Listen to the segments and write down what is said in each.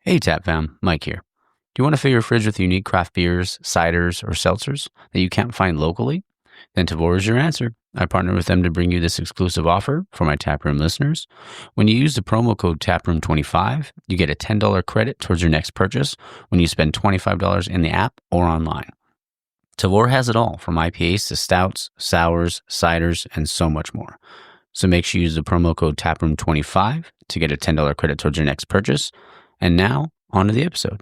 Hey Tap Fam, Mike here. Do you want to fill your fridge with unique craft beers, ciders, or seltzers that you can't find locally? Then Tavour is your answer. I partner with them to bring you this exclusive offer for my Taproom listeners. When you use the promo code TAPROOM25, you get a $10 credit towards your next purchase when you spend $25 in the app or online. Tavour has it all, from IPAs to stouts, sours, ciders, and so much more. So make sure you use the promo code TAPROOM25 to get a $10 credit towards your next purchase. And now, on to the episode.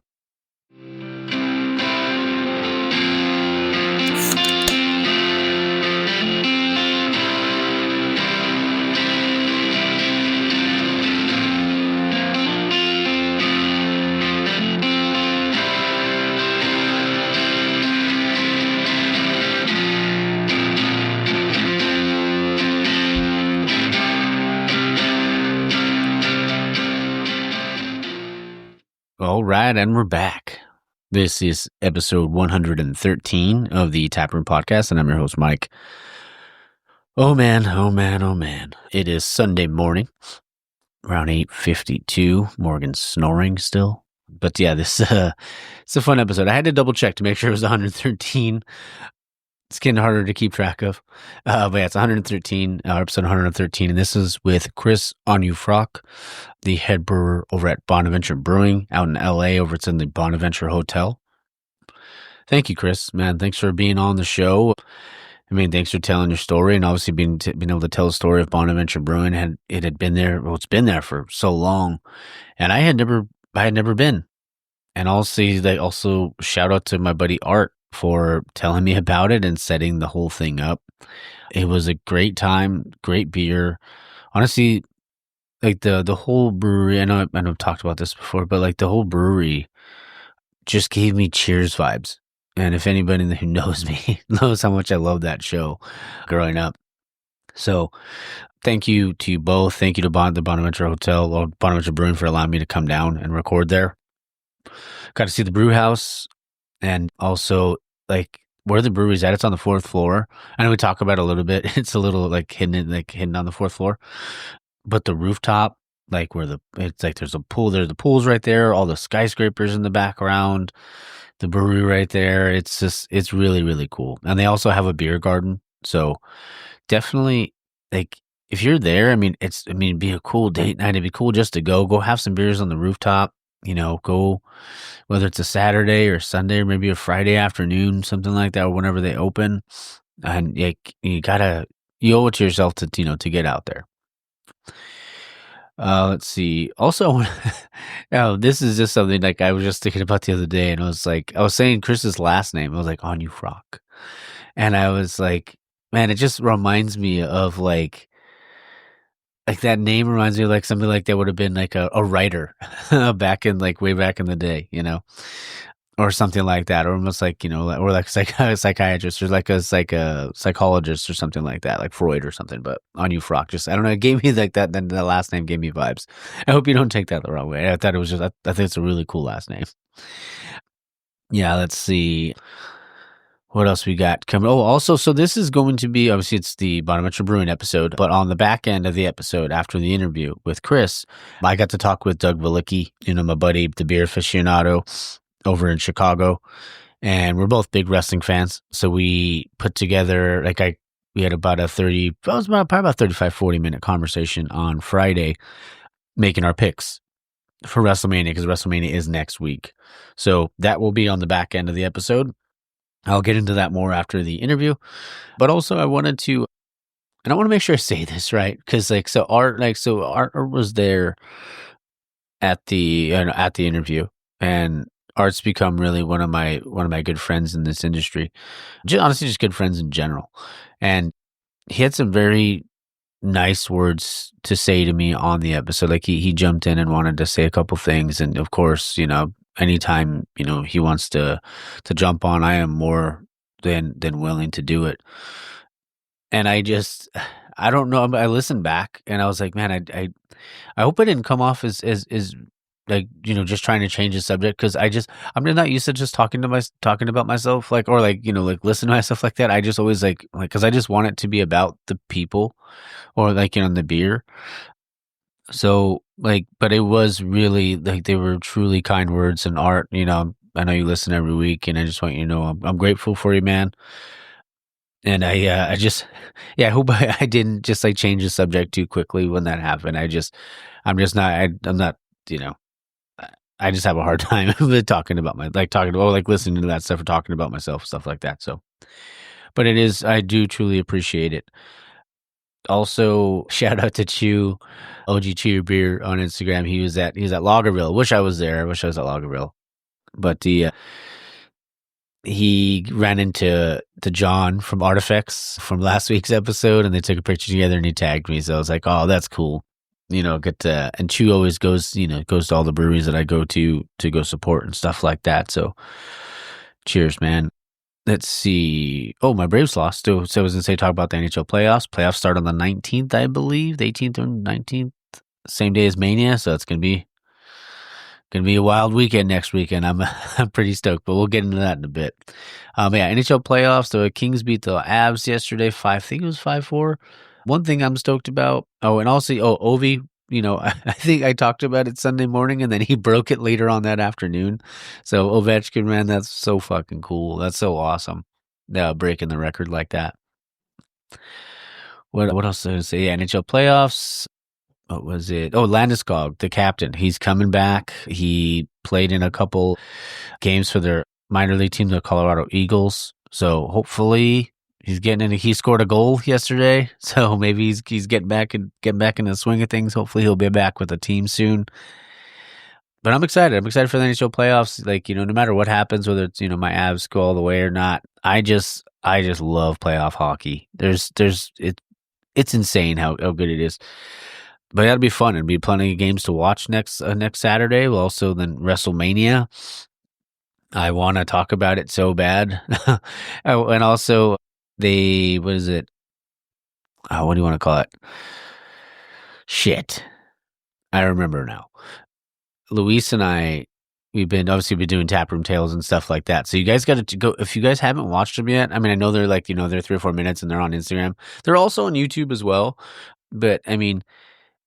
All right, and we're back. This is episode 113 of the Taproom Podcast, and I'm your host, Mike. Oh man. It is Sunday morning, around 8:52. Morgan's snoring still. But yeah, it's a fun episode. I had to double check to make sure it was 113. It's getting harder to keep track of. But yeah, it's 113, episode 113. And this is with Chris Onyu Frock, the head brewer over at Bonaventure Brewing out in LA. It's in the Bonaventure Hotel. Thank you, Chris. Man, thanks for being on the show. I mean, thanks for telling your story and obviously being able to tell the story of Bonaventure Brewing. It had been there. Well, it's been there for so long. And I had never been. And also shout out to my buddy Art for telling me about it and setting the whole thing up. It was a great time, great beer. Honestly, like the whole brewery, I know I've talked about this before, but like the whole brewery just gave me Cheers vibes. And if anybody who knows me knows how much I love that show growing up. So thank you to you both. Thank you to the Bonaventure Hotel or Bonaventure Brewing for allowing me to come down and record there. Got to see the brew house. And also, like, where the brewery's at, it's on the fourth floor. I know we talk about it a little bit. It's a little like hidden on the fourth floor. But the rooftop, like it's like there's a pool. There's the pool's right there. All the skyscrapers in the background. The brewery right there. It's really, really cool. And they also have a beer garden. So definitely, like, if you're there, it'd be a cool date night. It'd be cool just to go have some beers on the rooftop. Go, whether it's a Saturday or Sunday or maybe a Friday afternoon, something like that, or whenever they open. And you owe it to yourself to get out there. Let's see. Also, this is just something like I was just thinking about the other day, and I was saying Chris's last name. I was like, Onufrock. And I was like, man, it just reminds me of like that name reminds me of like something like that would have been like a writer back in like way back in the day, or something like that, or almost like, or like a psychiatrist or like a psychologist or something like that, like Freud or something. But Onufrock, just, I don't know, it gave me like that. Then the last name gave me vibes. I hope you don't take that the wrong way. I thought it was just, I think it's a really cool last name. Yeah, let's see. What else we got coming? Oh, also, so this is going to be, obviously it's the Bonaventure Brewing episode, but on the back end of the episode, after the interview with Chris, I got to talk with Doug Veliky, my buddy, the beer aficionado over in Chicago. And we're both big wrestling fans. So we put together, we had about probably about 35, 40-minute conversation on Friday, making our picks for WrestleMania, because WrestleMania is next week. So that will be on the back end of the episode. I'll get into that more after the interview, but also I want to make sure I say this right, because Art was there at the interview, and Art's become really one of my good friends in this industry, honestly, just good friends in general, and he had some very nice words to say to me on the episode. Like he jumped in and wanted to say a couple things, and of course, anytime he wants to jump on, I am more than willing to do it. And I don't know, I listened back and I was like, man, I hope I didn't come off as like, just trying to change the subject, because I'm not used to just talking about myself, like, or like, like listen to myself like that. I just always like because I just want it to be about the people, or like, the beer. So like, but it was really like they were truly kind words. And Art, I know you listen every week, and I just want you to know I'm grateful for you, man. And I just, yeah, I hope I didn't just like change the subject too quickly when that happened. I'm just not, I'm not, you know, I just have a hard time with talking about listening to that stuff or talking about myself, stuff like that. So, but I do truly appreciate it. Also, shout out to Chew, OG Chew Beer on Instagram. He was at Lagerville. Wish I was there. I wish I was at Lagerville. But he ran into John from Artifacts from last week's episode, and they took a picture together, and he tagged me. So I was like, oh, that's cool. And Chew always goes to all the breweries that I go to go support and stuff like that. So cheers, man. Let's see. Oh, my Braves lost. So I was going to say, talk about the NHL playoffs. Playoffs start on the 19th, I believe. The 18th or 19th. Same day as Mania. So it's going to be a wild weekend next weekend. I'm pretty stoked, but we'll get into that in a bit. Yeah, NHL playoffs. The Kings beat the Avs yesterday. I think it was 5-4. One thing I'm stoked about. Oh, and also, Ovi. I think I talked about it Sunday morning, and then he broke it later on that afternoon. So Ovechkin, man, that's so fucking cool. That's so awesome. Breaking the record like that. What else did I say? Yeah, NHL playoffs. What was it? Oh, Landeskog, the captain. He's coming back. He played in a couple games for their minor league team, the Colorado Eagles. So hopefully he's getting in. He scored a goal yesterday, so maybe he's getting back in the swing of things. Hopefully he'll be back with the team soon. But I'm excited. I'm excited for the NHL playoffs. Like, no matter what happens, whether it's my Avs go all the way or not, I just love playoff hockey. It's insane how good it is. But that'll be fun. It'll be plenty of games to watch next Saturday. Well, also then WrestleMania. I want to talk about it so bad. And also what is it? What do you want to call it? Shit. I remember now. Luis and I, we've been doing Taproom Tales and stuff like that. So you guys got to go, if you guys haven't watched them yet. I mean, I know they're like, they're 3 or 4 minutes and they're on Instagram. They're also on YouTube as well. But I mean,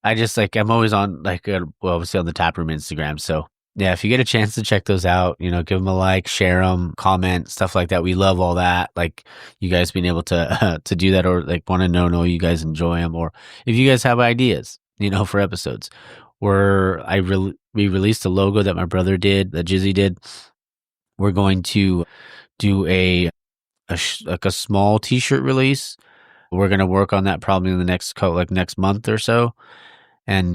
I just I'm always on obviously on the Taproom Instagram. So yeah, if you get a chance to check those out, give them a like, share them, comment, stuff like that. We love all that. Like you guys being able to do that, or like want to know you guys enjoy them, or if you guys have ideas, for episodes. We released a logo that my brother did, that Jizzy did. We're going to do a small t-shirt release. We're going to work on that probably in the next month or so. And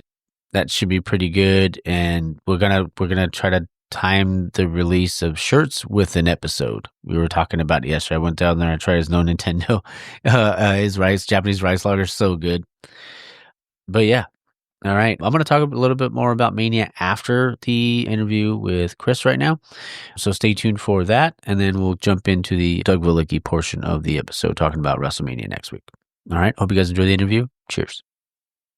that should be pretty good. And we're gonna try to time the release of shirts with an episode. We were talking about it yesterday. I went down there and tried his No Nintendo. His Japanese rice lager, so good. But yeah, all right. I'm going to talk a little bit more about Mania after the interview with Chris right now. So stay tuned for that, and then we'll jump into the Doug Veliky portion of the episode, talking about WrestleMania next week. All right. Hope you guys enjoy the interview. Cheers.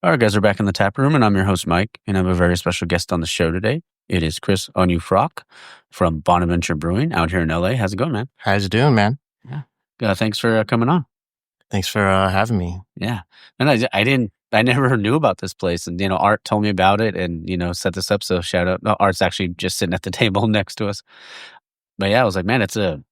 All right, guys, we're back in the tap room, and I'm your host, Mike, and I have a very special guest on the show today. It is Chris Onyu Frock from Bonaventure Brewing out here in LA. How's it going, man? How's it doing, man? Yeah. Thanks for coming on. Thanks for having me. Yeah. And I never knew about this place, and, Art told me about it and, set this up. So shout out. No, Art's actually just sitting at the table next to us. But yeah, I was like, man, it's a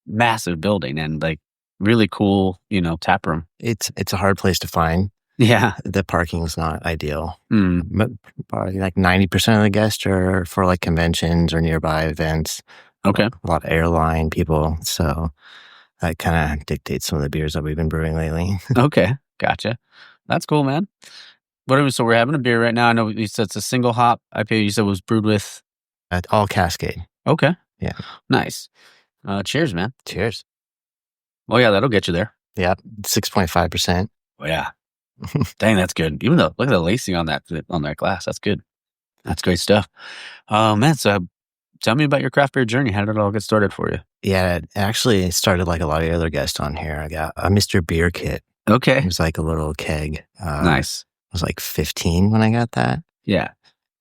massive building and like really cool, tap room. It's a hard place to find. Yeah. The parking's not ideal. But probably like 90% of the guests are for like conventions or nearby events. Okay. A lot of airline people. So that kind of dictates some of the beers that we've been brewing lately. Okay. Gotcha. That's cool, man. So we're having a beer right now. I know you said it's a single hop IPA. You said it was brewed with? All Cascade. Okay. Yeah. Nice. Cheers, man. Cheers. Oh, yeah, that'll get you there. Yeah. 6.5%. Oh, yeah. Dang, that's good. Even though, look at the lacing on that glass. That's good. That's great stuff. Man, so tell me about your craft beer journey. How did it all get started for you? Yeah, it actually started like a lot of the other guests on here. I got a Mr. Beer kit. Okay. It was like a little keg. Nice. I was like 15 when I got that. Yeah.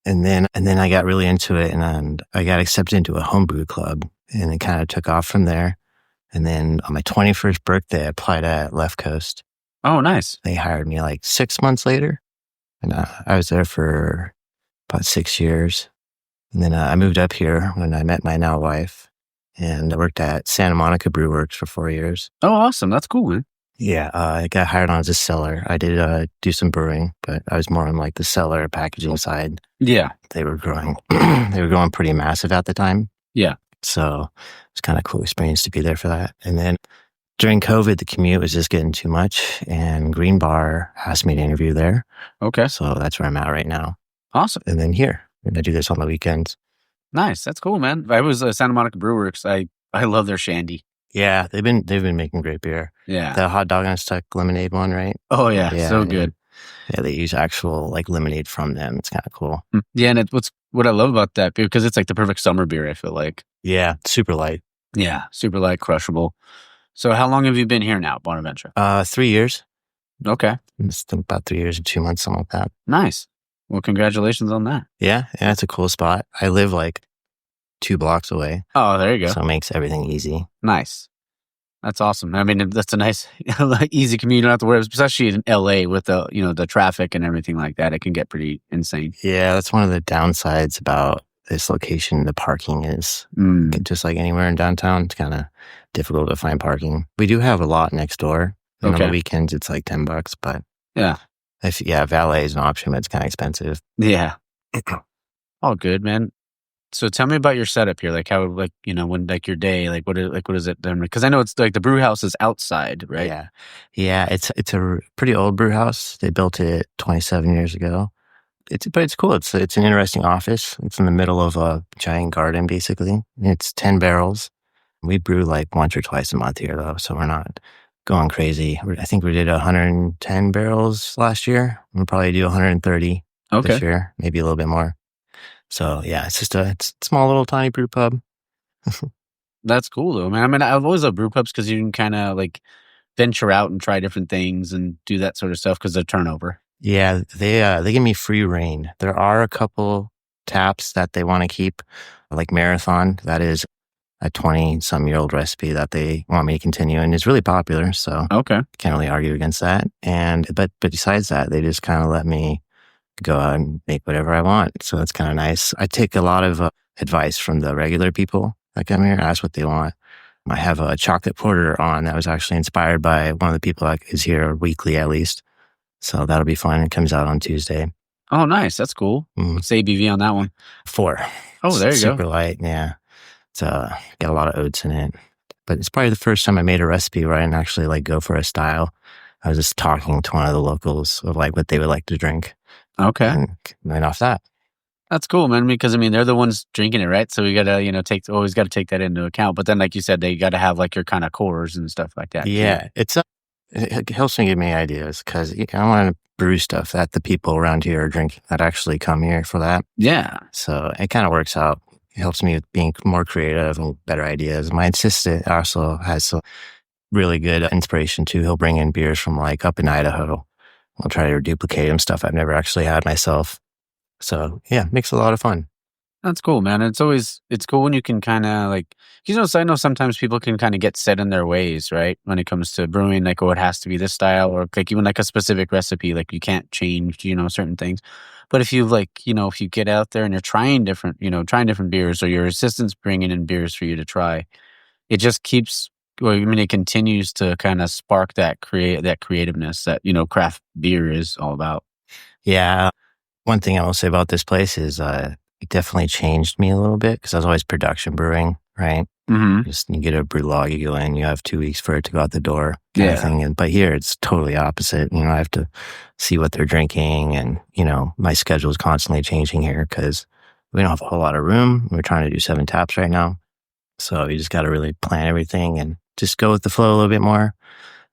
And then I got really into it, and I got accepted into a homebrew club, and it kind of took off from there. And then on my 21st birthday, I applied at Left Coast. Oh, nice. They hired me like 6 months later. And I was there for about 6 years. And then I moved up here when I met my now wife. And I worked at Santa Monica Brew Works for 4 years. Oh, awesome. That's cool, man. Yeah, I got hired on as a seller. I did do some brewing, but I was more on like the seller packaging side. Yeah. They were growing, they were growing pretty massive at the time. Yeah. So it's kind of cool experience to be there for that. And then during COVID, the commute was just getting too much, and Green Bar asked me to interview there. Okay. So that's where I'm at right now. Awesome. And then here, and I do this on the weekends. Nice. That's cool, man. I was Santa Monica Brew Works. I love their shandy. Yeah, they've been making great beer. Yeah. The hot dog on a stick lemonade one, right? Oh yeah, so good. Yeah, they use actual like lemonade from them. It's kind of cool. Yeah, and what I love about that beer, because it's like the perfect summer beer, I feel like. Yeah, super light. Yeah, super light, crushable. So how long have you been here now, Bonaventure? 3 years. Okay. It's about 3 years and 2 months, something like that. Nice. Well, congratulations on that. Yeah, it's a cool spot. I live like 2 blocks away. Oh, there you go. So it makes everything easy. Nice. That's awesome. I mean, that's a nice, easy commute. You don't have to worry, especially in LA with the traffic and everything like that. It can get pretty insane. Yeah, that's one of the downsides about this location. The parking is just like anywhere in downtown. It's kind of difficult to find parking. We do have a lot next door. And on the weekends, it's like $10, but yeah, valet is an option, but it's kind of expensive. Yeah. All good, man. So tell me about your setup here, like how, like, when like your day, what is it then? Because I know it's like the brew house is outside, right? Yeah. It's a pretty old brew house. They built it 27 years ago. But it's cool. It's an interesting office. It's in the middle of a giant garden, basically. It's 10 barrels. We brew like once or twice a month here, though, so we're not going crazy. I think we did 110 barrels last year. We'll probably do 130 this year, maybe a little bit more. So yeah, it's just a small little tiny brew pub. That's cool though, man. I mean, I've always loved brew pubs because you can kind of like venture out and try different things and do that sort of stuff because of turnover. Yeah, they give me free reign. There are a couple taps that they want to keep, like Marathon. That is a 20-some-year-old recipe that they want me to continue, and it's really popular. So can't really argue against that. But besides that, they just kind of let me go out and make whatever I want. So that's kind of nice. I take a lot of advice from the regular people that come here, ask what they want. I have a chocolate porter on that was actually inspired by one of the people that is here weekly at least. So that'll be fun. It comes out on Tuesday. Oh, nice. That's cool. What's the ABV on that one? 4. Oh, there you go. Super light, yeah. It's got a lot of oats in it. But it's probably the first time I made a recipe where I didn't actually like go for a style. I was just talking to one of the locals of like what they would like to drink. Okay. And went off that. That's cool, man, because I mean, they're the ones drinking it, right? So we got to, always got to take that into account. But then, like you said, they got to have like your kind of cores and stuff like that. Yeah. Too. It helps me give me ideas because I want to brew stuff that the people around here are drinking that actually come here for that. Yeah. So it kind of works out. It helps me with being more creative and better ideas. My assistant also has some really good inspiration too. He'll bring in beers from like up in Idaho. I'll try to duplicate him stuff I've never actually had myself. So yeah, makes it a lot of fun. That's cool, man. It's cool when you can kind of like, I know sometimes people can kind of get set in their ways, right? When it comes to brewing, like, oh, it has to be this style, or like even like a specific recipe, like you can't change, certain things. But if you if you get out there and you're trying different beers, or your assistant's bringing in beers for you to try, it just keeps, it continues to kind of spark that creativeness that, craft beer is all about. Yeah. One thing I will say about this place is, it definitely changed me a little bit because I was always production brewing, right? Mm-hmm. Just you get a brew log, you go in, you have 2 weeks for it to go out the door, kind of thing. But here it's totally opposite. I have to see what they're drinking, and my schedule is constantly changing here because we don't have a whole lot of room. We're trying to do 7 taps right now, so you just got to really plan everything and just go with the flow a little bit more.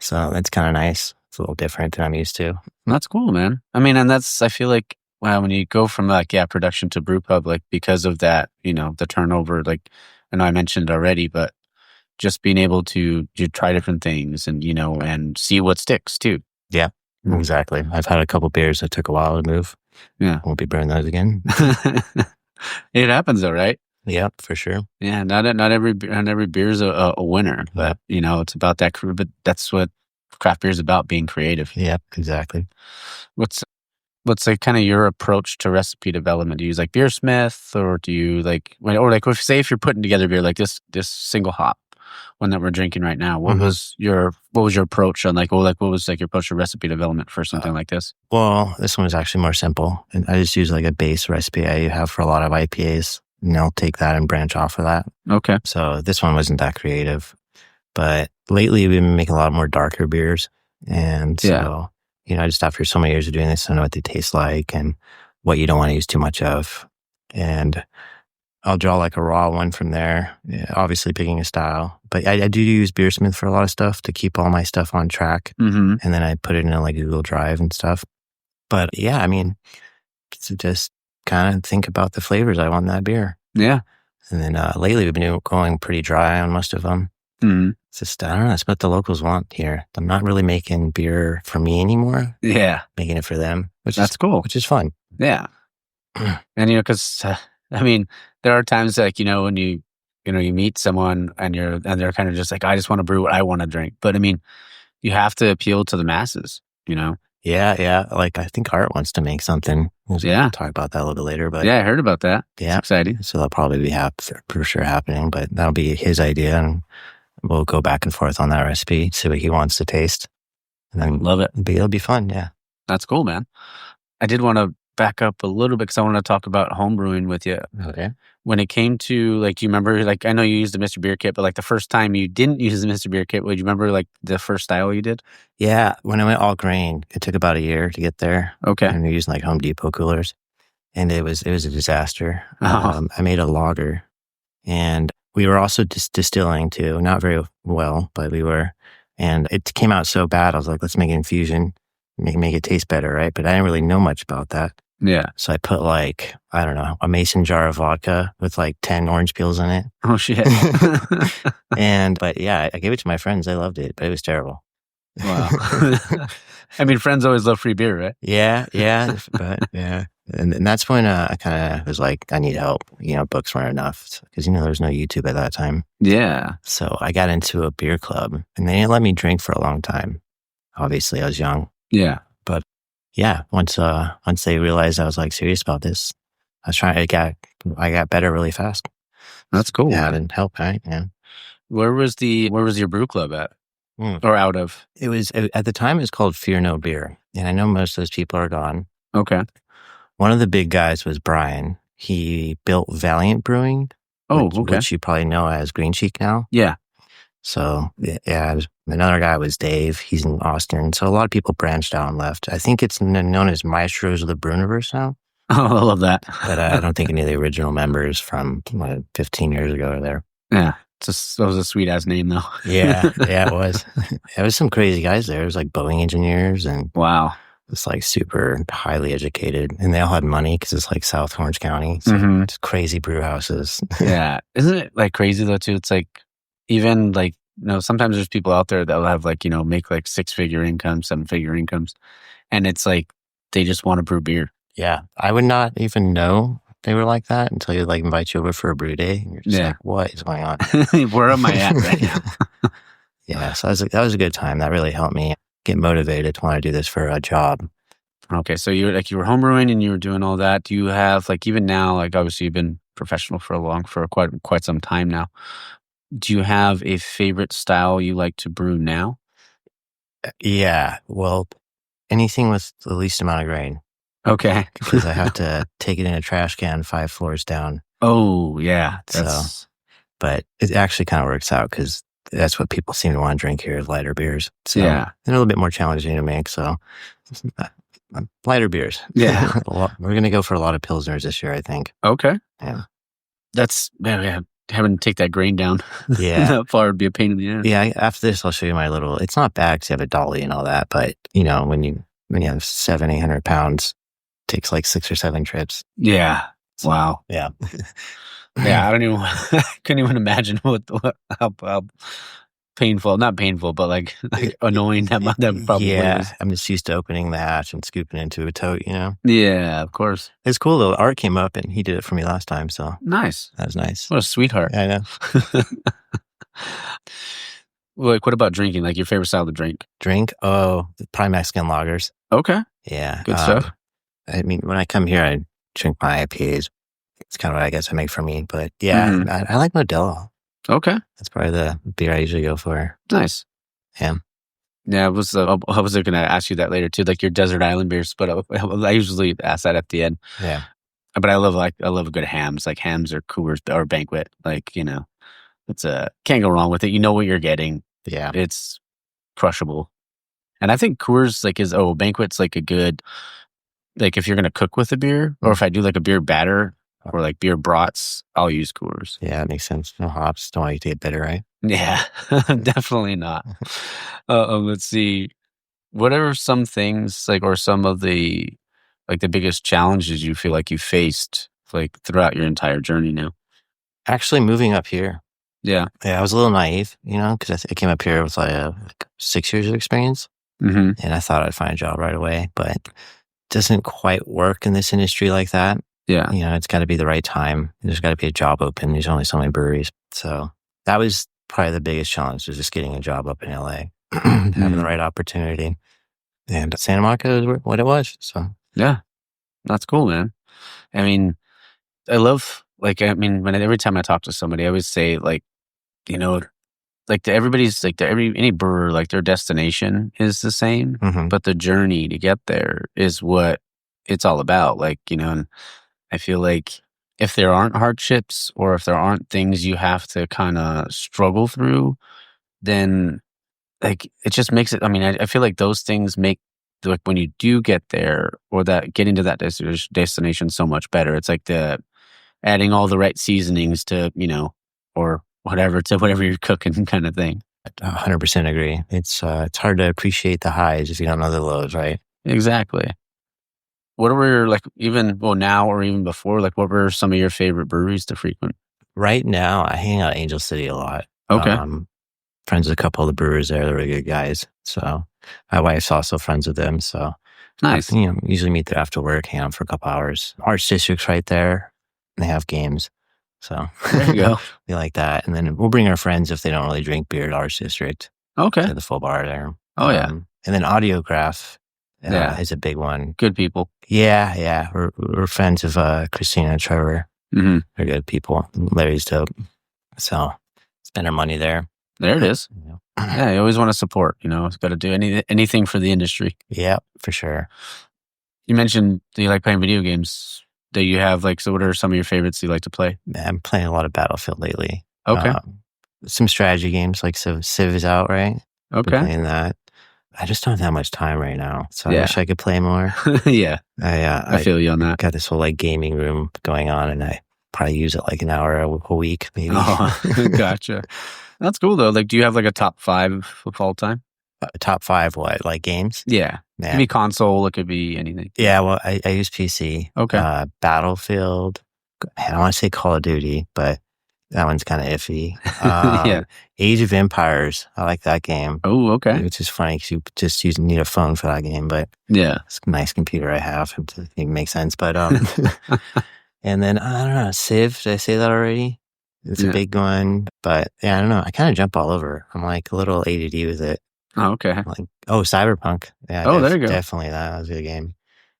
So that's kind of nice. It's a little different than I'm used to. That's cool, man. I mean, and I feel like. Wow, when you go from production to brew pub, like because of that, the turnover, like I know I mentioned it already, but just being able to try different things and, and see what sticks too. Yeah, exactly. I've had a couple beers that took a while to move. Yeah. Won't be brewing those again. It happens though, right? Yeah, for sure. Yeah, not every beer is a winner, but it's about that. But that's what craft beer is about, being creative. Yeah, exactly. what's like kind of your approach to recipe development? Do you use like Beersmith, or do you like, or like if you're putting together beer like this single hop one that we're drinking right now, what was your approach on like, what was like your approach to recipe development for something like this? Well, this one is actually more simple, and I just use like a base recipe I have for a lot of IPAs, and I'll take that and branch off of that. Okay. So this one wasn't that creative, but lately we've been making a lot more darker beers, and so just after so many years of doing this, I know what they taste like and what you don't want to use too much of, and I'll draw like a raw one from there, obviously picking a style. But I do use Beersmith for a lot of stuff to keep all my stuff on track. And then I put it in like Google Drive and stuff. But yeah, I mean, to just kind of think about the flavors I want in that beer. Yeah. And then lately we've been going pretty dry on most of them. It's just, I don't know, that's what the locals want here. I'm not really making beer for me anymore. Yeah. Making it for them. That's cool. Which is fun. Yeah. And, because... I mean, there are times like, when you meet someone and they're kind of just like, I just want to brew what I want to drink. But I mean, you have to appeal to the masses, Yeah. Like I think Art wants to make something. We'll talk about that a little bit later. But yeah, I heard about that. Yeah. It's exciting. So that'll probably be for sure happening, but that'll be his idea, and we'll go back and forth on that recipe, see what he wants to taste. And then love it. It'll be fun. Yeah. That's cool, man. I did want to back up a little bit because I want to talk about home brewing with you. Okay. When it came to like, you remember, like, I know you used the Mr. Beer Kit, but like the first time you didn't use the Mr. Beer Kit, would you remember like the first style you did? Yeah. When I went all grain, it took about a year to get there. Okay. And we were using like Home Depot coolers, and it was a disaster. Oh. I made a lager, and we were also distilling too, not very well, but we were, and it came out so bad. I was like, let's make an infusion, make it taste better, right? But I didn't really know much about that. Yeah. So I put like, I don't know, a mason jar of vodka with like 10 orange peels in it. Oh, shit. But yeah, I gave it to my friends. They loved it, but it was terrible. Wow. I mean, friends always love free beer, right? Yeah. But yeah. And that's when I kind of was like, I need help. Books weren't enough because, there was no YouTube at that time. Yeah. So I got into a beer club, and they didn't let me drink for a long time. Obviously, I was young. Yeah. But yeah, once they realized I was like serious about this, I got better really fast. That's cool. Yeah, it didn't help, right? Yeah. Where was your brew club at? Or out of? It was, at the time, it was called Fear No Beer. And I know most of those people are gone. Okay. One of the big guys was Brian. He built Valiant Brewing. Oh, okay. Which you probably know as Green Cheek now. Yeah. So, yeah, another guy was Dave. He's in Austin. So a lot of people branched out and left. I think it's known as Maestros of the Brewniverse now. Oh, I love that. But I don't think any of the original members from 15 years ago are there. Yeah. That was a sweet-ass name, though. Yeah, it was. There was some crazy guys there. It was like Boeing engineers, and wow. It's like super highly educated, and they all had money because it's like South Orange County. So it's crazy brew houses. Yeah. Isn't it like crazy though too? It's like, even like, sometimes there's people out there that will have like, make like 6-figure incomes, 7-figure incomes. And it's like, they just want to brew beer. Yeah. I would not even know they were like that until you like invite you over for a brew day. And you're just like, what is going on? Where am I at right now? Yeah. So that was a good time. That really helped me get motivated to want to do this for a job. Okay. So you were homebrewing and you were doing all that. Do you have like, even now, like obviously you've been professional for quite some time now. Do you have a favorite style you like to brew now? Yeah. Well, anything with the least amount of grain. Okay. Because I have to take it in a trash can 5 floors down. Oh, yeah. But it actually kind of works out because that's what people seem to want to drink here is lighter beers. So yeah. They're a little bit more challenging to make. So lighter beers. Yeah. We're going to go for a lot of Pilsners this year, I think. Okay. Yeah. Having to take that grain down that far would be a pain in the ass. Yeah, after this, I'll show you my little, it's not bad because you have a dolly and all that, but when you have 700-800 pounds, it takes like 6 or 7 trips. Yeah. So, wow. Yeah. Yeah, I couldn't even imagine how painful, not painful, but like annoying that probably is. I'm just used to opening the hatch and scooping into a tote, Yeah, of course. It's cool though. Art came up and he did it for me last time, so. Nice. That was nice. What a sweetheart. I know. Like, what about drinking? Like your favorite style to drink? Oh, probably Mexican lagers. Okay. Yeah. Good stuff. I mean, when I come here, I drink my IPAs. It's kind of what I guess I make for me. But yeah, I like Modelo. Okay. That's probably the beer I usually go for. Nice. Yeah. Yeah, I was going to ask you that later too, like your desert island beers, but I usually ask that at the end. Yeah. But I love good hams, like hams or Coors or Banquet. Like, it's can't go wrong with it. You know what you're getting. Yeah. It's crushable. And I think Coors Banquet's like a good, like if you're going to cook with a beer, or if I do like a beer batter or like beer brats, I'll use Coors. Yeah, it makes sense. No hops. Don't want you to get bitter, right? Yeah, definitely not. Let's see. What are some things like, or some of the biggest challenges you feel like you faced like throughout your entire journey now? Actually, moving up here. Yeah. Yeah, I was a little naive, because I came up here with like 6 years of experience, and I thought I'd find a job right away, but it doesn't quite work in this industry like that. Yeah. It's got to be the right time. There's got to be a job open. There's only so many breweries. So that was probably the biggest challenge, was just getting a job up in LA, having the right opportunity. And Santa Monica is what it was. So yeah, that's cool, man. I mean, I love, every time I talk to somebody, I always say any brewer, like their destination is the same, but the journey to get there is what it's all about. And I feel like if there aren't hardships or if there aren't things you have to kind of struggle through, then it just makes it, I feel like those things make, like when you do get there, or that getting to that destination so much better. It's like adding all the right seasonings to, or whatever, to whatever you're cooking kind of thing. 100% agree. It's hard to appreciate the highs if you don't know the lows, right? Exactly. What were now or even before, what were some of your favorite breweries to frequent? Right now, I hang out at Angel City a lot. Okay. Friends with a couple of the brewers there. They're really good guys. So my wife's also friends with them. So nice. Usually meet there after work, hang out for a couple hours. Arts District's right there. They have games. So there you go. We like that. And then we'll bring our friends if they don't really drink beer at Arts District. Okay. To the full bar there. Oh, yeah. And then Audiograph is a big one. Good people. Yeah. We're friends of Christina and Trevor. They're good people. Larry's dope. So spend our money there. There it is. Yeah, you always want to support, it's got to do anything for the industry. Yeah, for sure. You mentioned that you like playing video games. Do you have so what are some of your favorites you like to play? I'm playing a lot of Battlefield lately. Okay. Some strategy games, like Civ is out, right? Okay. Been playing that. I just don't have that much time right now. So I wish I could play more. Yeah. I feel you on that. Got this whole gaming room going on, and I probably use it an hour a week, maybe. Oh, gotcha. That's cool though. Do you have a top 5 of all time? Top 5 what? Like games? Yeah. It could be console. It could be anything. Yeah. Well, I use PC. Okay. Battlefield. I don't want to say Call of Duty, but that one's kind of iffy. Yeah. Age of Empires. I like that game. Oh, okay. Which is funny because you just need a phone for that game, but yeah, it's a nice computer I have. It makes sense. But and then I don't know, Civ. Did I say that already? It's a big one, but I don't know. I kind of jump all over. I'm a little ADD with it. Oh, okay. Cyberpunk. Yeah. Oh, there you go. Definitely, that was a good game.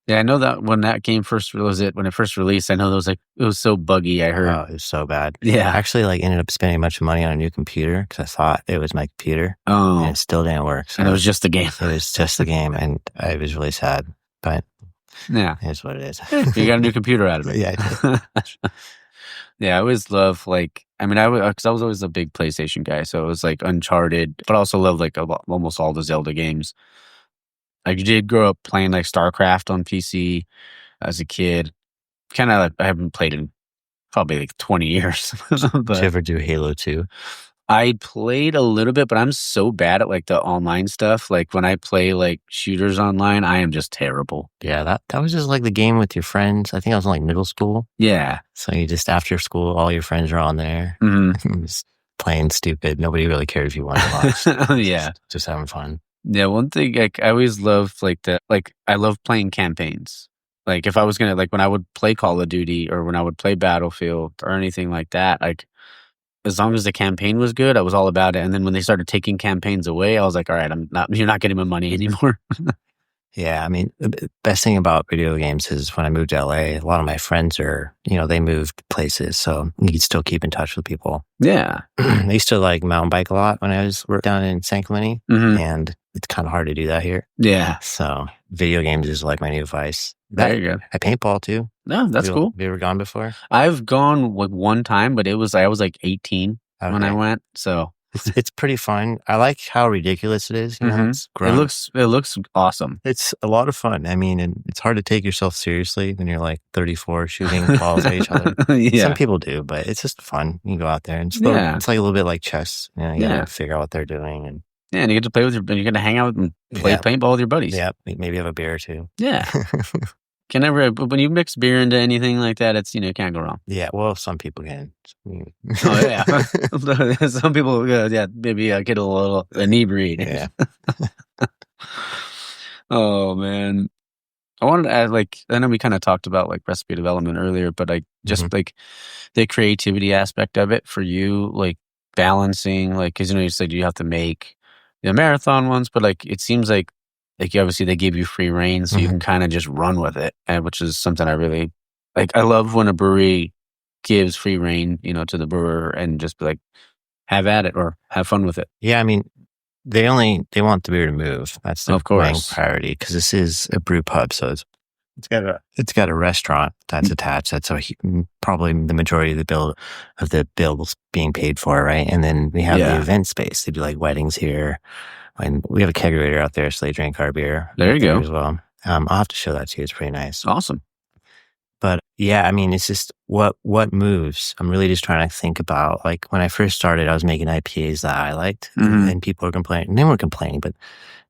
Yeah, I know that when that game when it first released, I know it was so buggy. I heard. Oh, it was so bad. Yeah. I actually ended up spending a bunch of money on a new computer because I thought it was my computer. Oh. And it still didn't work. So and it was just the game. It was just the game, and I was really sad. But yeah, it's what it is. You got a new computer out of it. Yeah, I did. Yeah, I always love because I was always a big PlayStation guy, so it was Uncharted, but I also love almost all the Zelda games. I did grow up playing StarCraft on PC as a kid. Kind of I haven't played in probably 20 years. But did you ever do Halo 2? I played a little bit, but I'm so bad at the online stuff. When I play shooters online, I am just terrible. Yeah, that was just the game with your friends. I think I was in middle school. Yeah. So you just after school, all your friends are on there. Just playing stupid. Nobody really cared if you won or lost. Yeah. Just having fun. Yeah, one thing I always loved I love playing campaigns. If I was gonna when I would play Call of Duty or when I would play Battlefield or anything like that, as long as the campaign was good, I was all about it. And then when they started taking campaigns away, I was like, all right, you're not getting my money anymore. Yeah, I mean, the best thing about video games is when I moved to LA, a lot of my friends are, they moved places, so you can still keep in touch with people. Yeah. I used to like mountain bike a lot when I was down in San Clemente, and it's kind of hard to do that here. Yeah. So video games is like my new vice. There you go. I paintball too. No, that's cool. Have you ever gone before? I've gone like one time, but I was like 18 when I went, so. It's pretty fun. I like how ridiculous it is. It's grown. It looks awesome. It's a lot of fun. I mean, and it's hard to take yourself seriously when you're like 34 shooting balls at each other. Yeah. Some people do, but it's just fun. You can go out there and it's like a little bit like chess. You gotta figure out what they're doing, and you get to play with you're going to hang out and play paintball with your buddies. Yeah, maybe have a beer or two. Yeah. Can never, when you mix beer into anything like that, it's, can't go wrong. Yeah, well, some people can. Oh, yeah. Some people, maybe get a little inebriated. Yeah. Oh, man. I wanted to add, I know we kind of talked about recipe development earlier, but just the creativity aspect of it for you, balancing, because, you said you have to make the marathon ones, but it seems like obviously they give you free reign, so you can kind of just run with it, and which is something I really I love when a brewery gives free reign, to the brewer and just be have at it or have fun with it. Yeah, I mean, they want the beer to move. That's the main priority, because this is a brew pub, so it's got a restaurant that's attached. That's probably the majority of the bills being paid for, right? And then we have the event space. They do weddings here. And we have a kegerator out there, so they drink our beer. There you go. As well. I'll have to show that to you. It's pretty nice. Awesome. But yeah, I mean, it's just what moves. I'm really just trying to think about, when I first started, I was making IPAs that I liked, and people were complaining. And they weren't complaining, but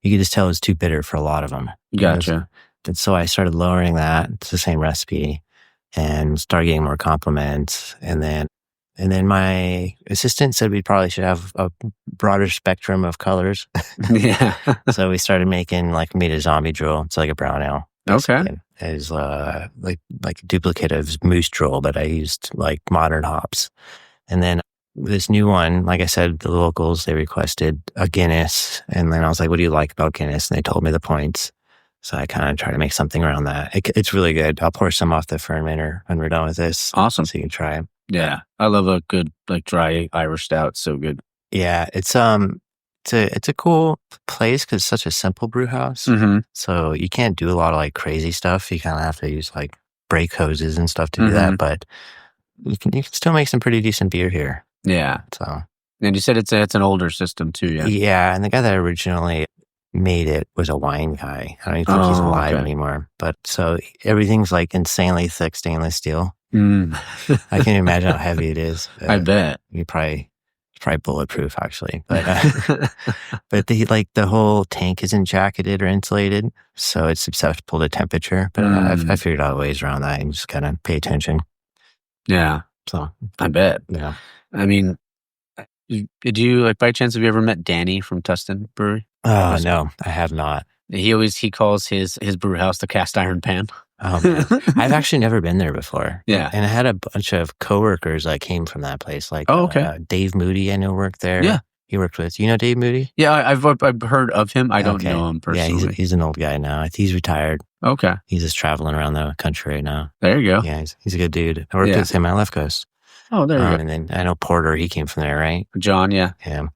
you could just tell it was too bitter for a lot of them. Gotcha. And so I started lowering that. It's the same recipe, and started getting more compliments. And then my assistant said we probably should have a broader spectrum of colors. Yeah. So we started making made a zombie drool. It's like a brown ale. Okay. It is like a duplicate of moose drool, but I used modern hops. And then this new one, like I said, the locals, they requested a Guinness. And then I was like, what do you like about Guinness? And they told me the points. So I kind of try to make something around that. It's really good. I'll pour some off the fermenter when we're done with this. Awesome. So you can try it. Yeah. I love a good dry Irish stout. So good. Yeah. It's a cool place because it's such a simple brew house. So you can't do a lot of crazy stuff. You kind of have to use brake hoses and stuff to do that. But you can still make some pretty decent beer here. Yeah. So. And you said it's an older system too. Yeah. Yeah. And the guy that originally made it was a wine guy. I don't even think he's alive anymore. But so everything's insanely thick stainless steel. I can't imagine how heavy it is. I bet. It's probably bulletproof actually. But but the whole tank isn't jacketed or insulated, so it's susceptible to temperature. But I figured out ways around that and just kind of pay attention. Yeah. So I bet. Yeah. I mean, did you by chance have you ever met Danny from Tustin Brewery? Oh no, I have not. He calls his brew house the cast iron pan. I've actually never been there before. Yeah. And I had a bunch of coworkers that came from that place. Dave Moody, I know, worked there. Yeah. He worked with, you know Dave Moody? Yeah, I've heard of him. I don't know him personally. Yeah, he's an old guy now. He's retired. Okay. He's just traveling around the country right now. There you go. Yeah, he's a good dude. I worked with him at Left Coast. Oh, there you go. And then I know Porter, he came from there, right? John, yeah. Yeah.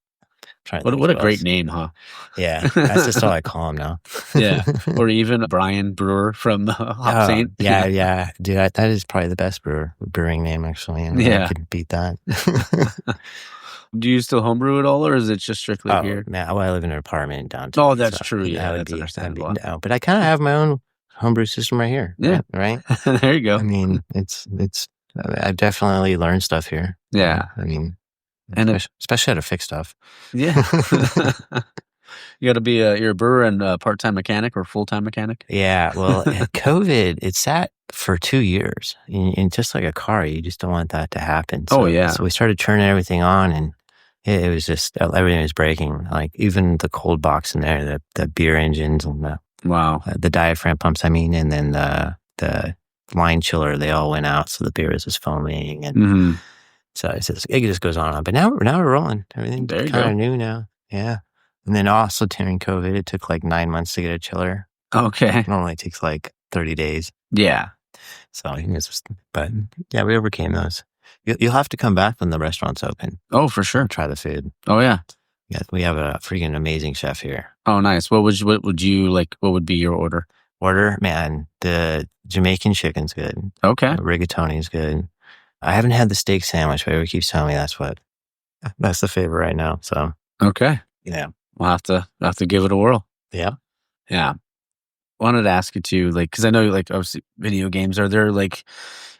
What a great name, huh? Yeah, that's just all I call him now. Yeah, or even Brian Brewer from Hop Saint. Yeah. Dude, that is probably the best brewing name, actually. And I could beat that. Do you still homebrew at all, or is it just strictly here? No, I live in an apartment downtown. Oh, that's true. Yeah, that's understandable. No, but I kind of have my own homebrew system right here. Yeah, right. There you go. I mean, I've definitely learned stuff here. Yeah, I mean. And especially how to fix stuff. Yeah. You got to be you're a brewer and a part-time mechanic or full-time mechanic? Yeah. Well, COVID, it sat for 2 years. And just like a car, you just don't want that to happen. So, So we started turning everything on, and it was just, everything was breaking. Even the cold box in there, the beer engines and the diaphragm pumps, and then the line chiller, they all went out. So the beer was just foaming. And so it just goes on. But now we're rolling. Everything's kind of new now. Yeah. And then also during COVID, it took 9 months to get a chiller. Okay. Normally it takes like 30 days. Yeah. So, but yeah, we overcame those. You'll have to come back when the restaurant's open. Oh, for sure. Try the food. Oh, yeah. Yeah, we have a freaking amazing chef here. Oh, nice. What would you like? What would be your order? Man, the Jamaican chicken's good. Okay. The rigatoni's good. I haven't had the steak sandwich, but everyone keeps telling me that's the favorite right now. So, okay. Yeah. We'll have to give it a whirl. Yeah. Yeah. Wanted to ask you too, like, because I know, like, obviously, video games. Are there, like,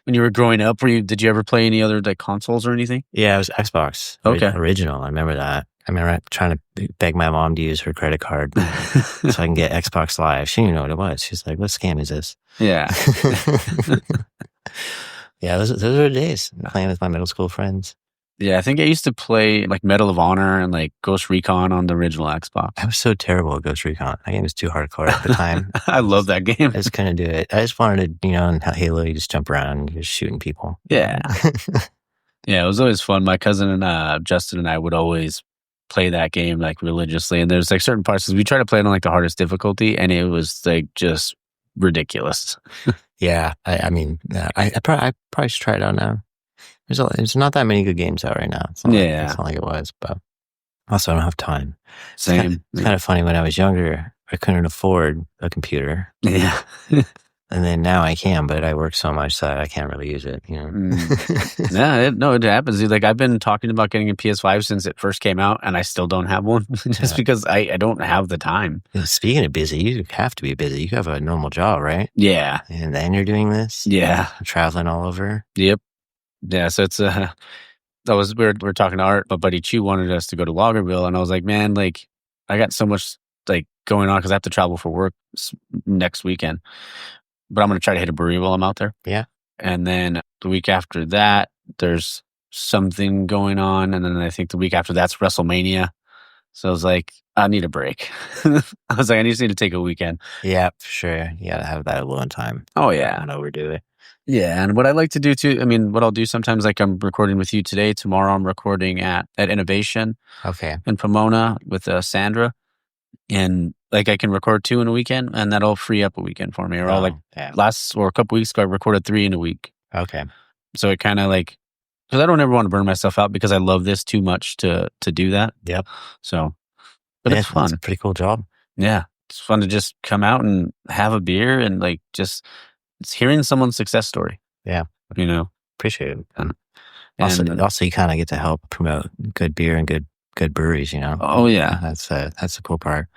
when you were growing up, did you ever play any other like consoles or anything? Yeah, it was Xbox. Okay. Original. I remember that. I remember trying to beg my mom to use her credit card so I can get Xbox Live. She didn't know what it was. She's like, "What scam is this?" Yeah. Yeah, those are the days. Playing with my middle school friends. Yeah, I think I used to play like Medal of Honor and like Ghost Recon on the original Xbox. I was so terrible at Ghost Recon. That game was too hardcore at the time. I love that game. I just couldn't do it. I just wanted to, in Halo, you just jump around and you're shooting people. Yeah. Yeah, it was always fun. My cousin and Justin and I would always play that game like religiously. And there's like certain parts, we tried to play it on like the hardest difficulty, and it was like just ridiculous. Yeah. I mean, I probably should try it out now. There's not that many good games out right now. It's not like it was, but also I don't have time. Same. It's kind of funny. When I was younger, I couldn't afford a computer. Yeah. And then now I can, but I work so much that I can't really use it. Yeah, it happens. Like, I've been talking about getting a PS5 since it first came out, and I still don't have one just because I don't have the time. Speaking of busy, you have to be busy. You have a normal job, right? Yeah. And then you're doing this? Yeah. Traveling all over? Yep. Yeah, so it's we were talking to Art, but Buddy Chu wanted us to go to Loggerville, and I was like, man, like, I got so much like going on because I have to travel for work next weekend, but I'm going to try to hit a brewery while I'm out there. Yeah. And then the week after that, there's something going on, and then I think the week after that's WrestleMania. So I was like, I need a break. I was like, I just need to take a weekend. Yeah, for sure. You got to have that alone time. Oh, yeah. Don't overdo it. Yeah, and what I like to do too, I mean, what I'll do sometimes, like I'm recording with you today, tomorrow I'm recording at Innovation in Pomona with Sandra, and like I can record 2 in a weekend, and that'll free up a weekend for me. Or a couple weeks ago, I recorded 3 in a week. Okay. So it kind of like, because I don't ever want to burn myself out because I love this too much to do that. Yep. So, but it's fun. It's a pretty cool job. Yeah, it's fun to just come out and have a beer and like just. It's hearing someone's success story. Yeah. Appreciate it. And also you kind of get to help promote good beer and good breweries, Oh, yeah. That's the cool part.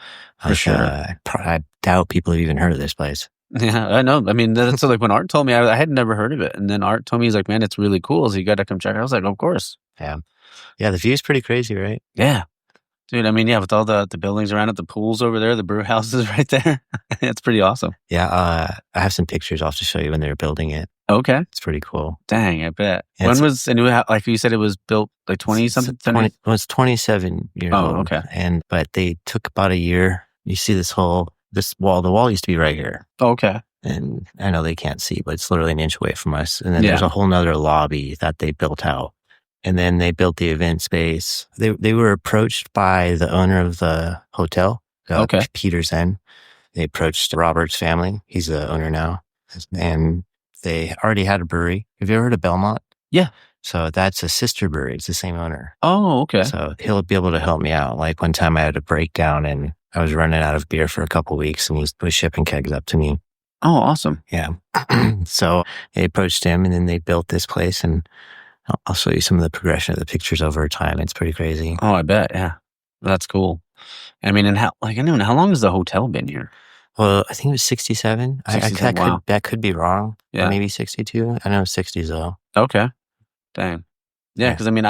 For sure. I doubt people have even heard of this place. Yeah, I know. I mean, that's so like when Art told me, I had never heard of it. And then Art told me, he's like, man, it's really cool. So you got to come check it out. I was like, of course. Yeah. Yeah, the view's pretty crazy, right? Yeah. Dude, I mean, yeah, with all the buildings around it, the pools over there, the brew houses right there. It's pretty awesome. Yeah, I have some pictures I'll have to show you when they were building it. Okay. It's pretty cool. Dang, I bet. When was, and like you said, it was built like 20-something? It's 27 years old. Oh, okay. But they took about a year. You see this wall, the wall used to be right here. Oh, okay. And I know they can't see, but it's literally an inch away from us. And then there's a whole nother lobby that they built out. And then they built the event space. They were approached by the owner of the hotel, Peter Zen. They approached Robert's family. He's the owner now. And they already had a brewery. Have you ever heard of Belmont? Yeah. So that's a sister brewery. It's the same owner. Oh, okay. So he'll be able to help me out. Like one time I had a breakdown and I was running out of beer for a couple of weeks, and he was shipping kegs up to me. Oh, awesome. Yeah. So they approached him, and then they built this place, and I'll show you some of the progression of the pictures over time. It's pretty crazy. Oh, I bet. Yeah. That's cool. I mean, and how long has the hotel been here? Well, I think it was 67. That could be wrong. Yeah. Or maybe 62. I know 60s though. Okay. Dang. Yeah. Because I mean,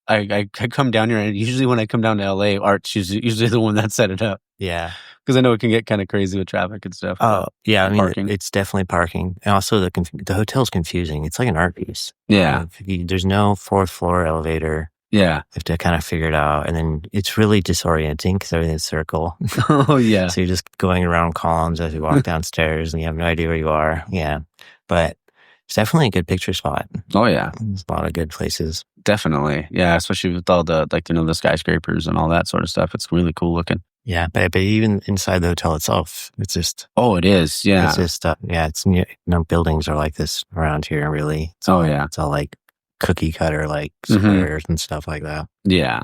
I come down here, and usually when I come down to LA, Art's usually the one that set it up. Yeah. Because I know it can get kind of crazy with traffic and stuff. Oh, yeah. I mean, parking. It's definitely parking. And also the hotel's confusing. It's like an art piece. Yeah. There's no 4th floor elevator. Yeah. You have to kind of figure it out. And then it's really disorienting because everything's circle. Oh, yeah. So you're just going around columns as you walk downstairs, and you have no idea where you are. Yeah. But it's definitely a good picture spot. Oh, yeah. There's a lot of good places. Definitely. Yeah. Especially with all the, the skyscrapers and all that sort of stuff. It's really cool looking. Yeah, but even inside the hotel itself, it's just. Oh, it is. Yeah. It's just, it's no buildings are like this around here, really. It's it's all like cookie cutter, like squares and stuff like that. Yeah.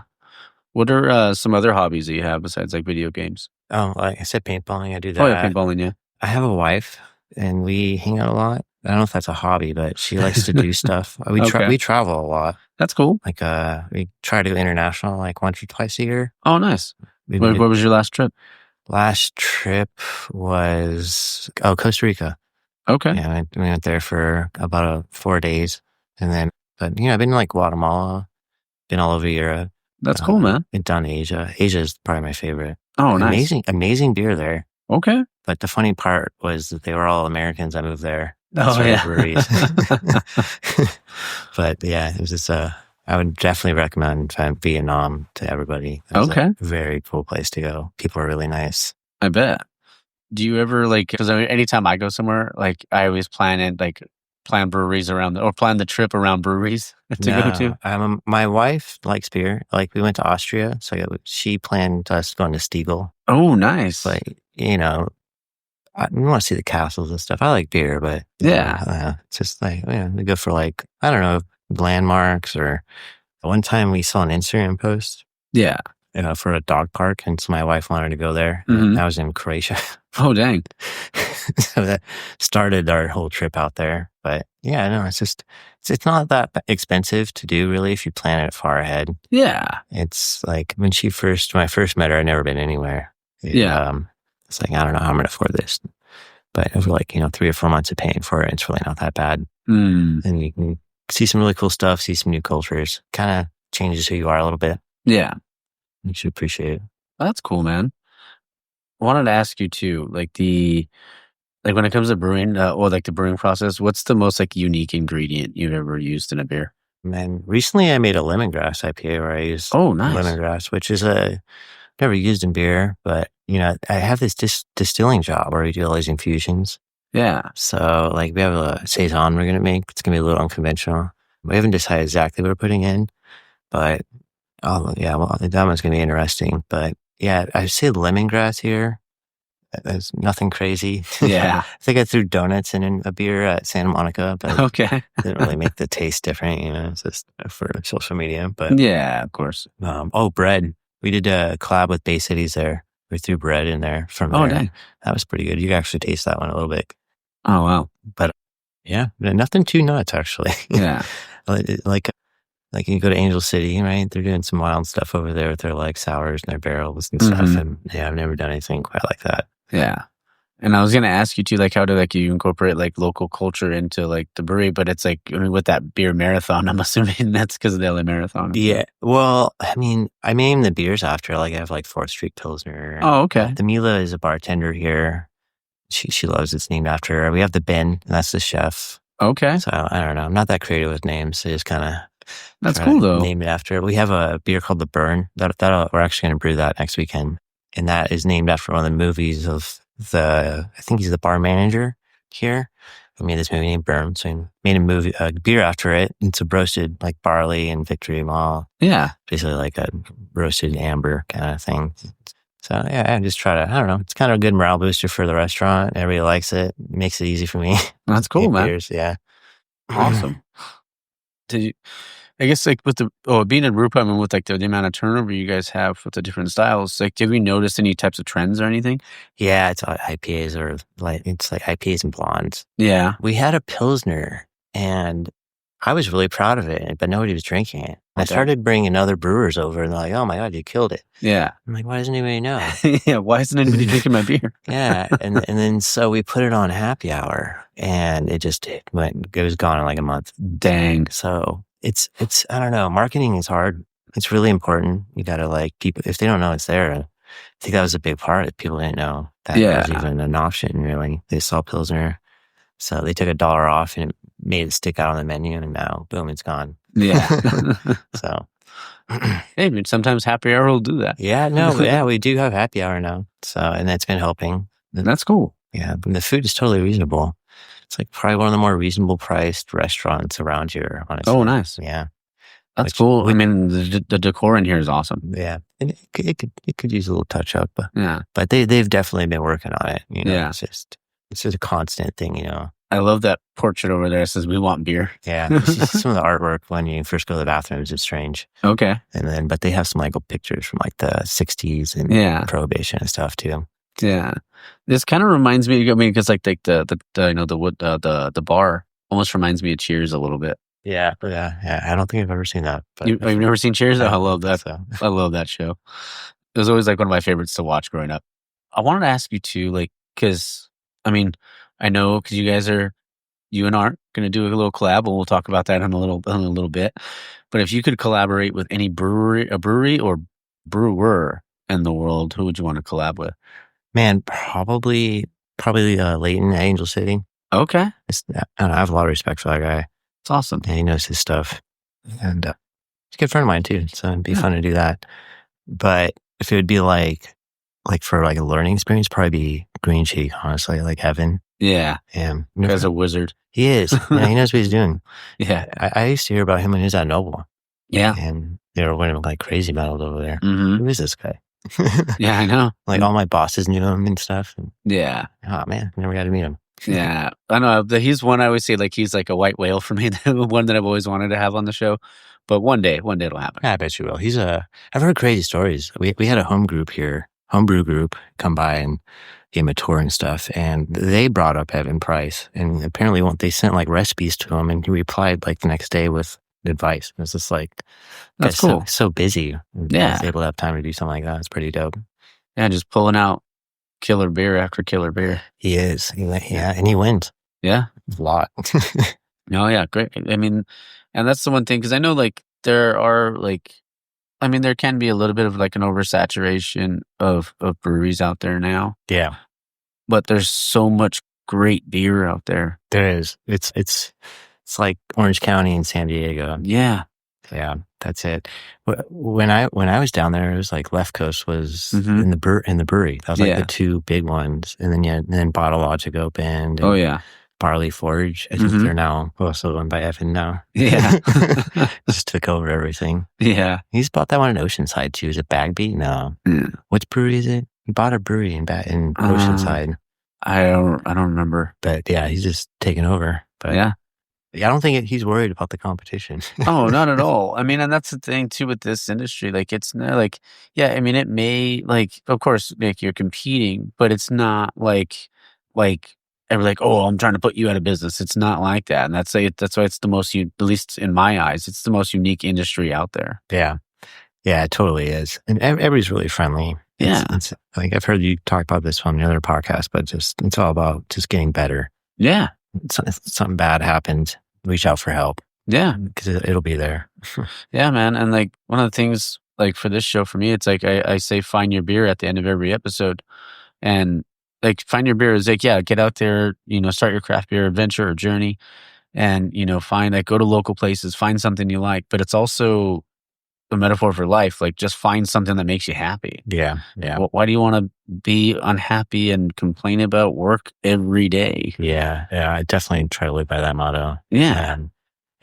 What are some other hobbies that you have besides like video games? Oh, like I said, paintballing. I do that. Oh, yeah, paintballing. Yeah. I have a wife, and we hang out a lot. I don't know if that's a hobby, but she likes to do stuff. We travel a lot. That's cool. Like we try to go international like once or twice a year. Oh, nice. What was your last trip? Last trip was Costa Rica. Okay. Yeah, we went there for about 4 days, and then I've been in like Guatemala, been all over Europe. That's cool, man. Been down to Asia. Asia is probably my favorite. Oh, nice. Amazing beer there. Okay. But the funny part was that they were all Americans. I moved there. Breweries. But yeah, it was just I would definitely recommend Vietnam to everybody. Okay. A very cool place to go. People are really nice. I bet. Do you ever because anytime I go somewhere, like I always plan breweries around or plan the trip around breweries to go to? My wife likes beer. Like we went to Austria, so she planned us going to Stiegel. Oh, nice. Like, I want to see the castles and stuff. I like beer, but it's just like, we go for like, I don't know, landmarks. Or one time we saw an Instagram post. Yeah. For a dog park, and so my wife wanted to go there. And I was in Croatia. Oh, dang. So that started our whole trip out there. But yeah, no, it's not that expensive to do, really, if you plan it far ahead. Yeah. It's like when I first met her, I'd never been anywhere. It's like, I don't know how I'm going to afford this. But over 3 or 4 months of paying for it, it's really not that bad. And you can see some really cool stuff, see some new cultures. Kind of changes who you are a little bit. Yeah. You should appreciate it. That's cool, man. I wanted to ask you too, when it comes to brewing, or the brewing process, what's the most unique ingredient you've ever used in a beer? Man, recently I made a lemongrass IPA where I used lemongrass, which is never used in beer, but I have this distilling job where we do all these infusions. Yeah. So we have a saison we're gonna make. It's gonna be a little unconventional. We haven't decided exactly what we're putting in, but that one's gonna be interesting. But yeah, I say lemongrass here. There's nothing crazy. Yeah. I think I threw donuts in a beer at Santa Monica, but okay. Didn't really make the taste different, it's just for social media. But yeah, of course. Bread. We did a collab with Bay Cities there. We threw bread in there from there. Oh, dang. That was pretty good. You can actually taste that one a little bit. Oh, wow. But yeah, nothing too nuts, actually. Yeah. Like you go to Angel City, right? They're doing some wild stuff over there with their sours and their barrels and stuff. And yeah, I've never done anything quite like that. Yeah. And I was going to ask you too, how do you incorporate local culture into the brewery, but it's with that beer marathon, I'm assuming that's because of the LA Marathon. Yeah. Well, I named the beers after, I have 4th Street Pilsner. Oh, okay. The Mila is a bartender here. She loves it's named after her. We have the Ben, and that's the chef. Okay. So I don't know. I'm not that creative with names. So just kind of. That's cool though. Name it after. We have a beer called the Burn. We're actually going to brew that next weekend. And that is named after one of the movies of I think he's the bar manager here. We made this movie named Burn. So we made a beer after it. It's a roasted barley and Victory Malt. Yeah. Basically a roasted amber kind of thing. So yeah, I just try to, I don't know. It's kind of a good morale booster for the restaurant. Everybody likes it. It makes it easy for me. That's cool, man. Beers, yeah. Awesome. I guess with being in rooftop and with the amount of turnover you guys have with the different styles, have we noticed any types of trends or anything? Yeah, it's IPAs or it's IPAs and blondes. Yeah. We had a Pilsner and I was really proud of it, but nobody was drinking it. I started bringing other brewers over and they're like, oh my God, you killed it. Yeah. I'm like, why doesn't anybody know? Yeah. Why isn't anybody drinking my beer? Yeah. And then so we put it on happy hour and it was gone in a month. Dang. So it's, I don't know. Marketing is hard. It's really important. You got to people, if they don't know it's there. I think that was a big part of people didn't know that was even an option, really. They saw Pilsner. So they took $1 off and it made it stick out on the menu and now, boom, it's gone. Yeah. So. Hey, sometimes happy hour will do that. Yeah, no, we do have happy hour now. So, and that's been helping. That's cool. Yeah, but the food is totally reasonable. It's probably one of the more reasonable priced restaurants around here, honestly. Oh, nice. Yeah. That's cool. I mean, the decor in here is awesome. Yeah, and it could use a little touch up. Yeah, but they've definitely been working on it. Yeah. It's just a constant thing. I love that portrait over there. It says, "We want beer." Yeah, some of the artwork when you first go to the bathrooms is strange. Okay. But they have some like pictures from like the 60s and Prohibition and stuff too. Yeah, this kind of reminds me. I mean, because like the wood the bar almost reminds me of Cheers a little bit. Yeah. I don't think I've ever seen that. But You've never seen Cheers? I I love that. So. I love that show. It was always like one of my favorites to watch growing up. I wanted to ask you too, like, because I mean, I know because you and Art going to do a little collab, and we'll talk about that in a little bit. But if you could collaborate with any brewery or brewer in the world, who would you want to collab with? Man, probably Leighton at Angel City. Okay. I have a lot of respect for that guy. It's awesome. And he knows his stuff. And he's a good friend of mine too. So it'd be fun to do that. But if it would be like for like a learning experience, probably be Green Cheek, honestly, like heaven. Yeah. And guy's a wizard. He is. Yeah, he knows what he's doing. Yeah. I used to hear about him when he was at Noble. Yeah. And they were winning like crazy medals over there. Mm-hmm. Who is this guy? Yeah, I know. Like all my bosses knew him and stuff. And, yeah. Oh man, never got to meet him. Yeah. I know. He's one I always say, like, he's like a white whale for me, the one that I've always wanted to have on the show. But one day it'll happen. Yeah, I bet you will. I've heard crazy stories. We had a homebrew group come by and gave him a tour and stuff. And they brought up Evan Price. And apparently they sent like recipes to him and he replied like the next day with advice. It was just like, that's cool. So busy. Yeah. He's able to have time to do something like that. It's pretty dope. Yeah, just pulling out killer beer after killer beer. He is. Yeah, and he wins. Yeah. A lot. Oh, yeah, great. I mean, and that's the one thing, because I know like there are like, I mean, there can be a little bit of like an oversaturation of breweries out there now. Yeah. But there's so much great beer out there. There is. It's like Orange County and San Diego. Yeah. Yeah, that's it. When I was down there, it was like Left Coast was in the brewery. That was like the two big ones, and then Bottle Logic opened. Oh yeah, Barley Forge. I think they're now also owned by Evan now. Yeah, just took over everything. Yeah, he's bought that one in Oceanside too. Is it Bagby? No. Which brewery is it? He bought a brewery in Oceanside. I don't remember. But yeah, he's just taken over. But yeah. I don't think he's worried about the competition. Oh, not at all. I mean, and that's the thing too with this industry. Like, it's not like, yeah, I mean, it may like, of course, like you're competing, but it's not like ever like, oh, I'm trying to put you out of business. It's not like that. And that's why it's the most, at least in my eyes, it's the most unique industry out there. Yeah. Yeah, it totally is. And everybody's really friendly. Yeah. It's like, I've heard you talk about this on the other podcast, but it's all about just getting better. Yeah. If something bad happens, reach out for help. Yeah. Because it'll be there. Yeah, man. And like one of the things like for this show, for me, it's like I say find your beer at the end of every episode. And like find your beer is like, yeah, get out there, start your craft beer adventure or journey and, find like go to local places, find something you like. But it's also a metaphor for life. Like just find something that makes you happy. Yeah. Yeah. Why do you want to be unhappy and complain about work every day? Yeah. Yeah. I definitely try to live by that motto. Yeah.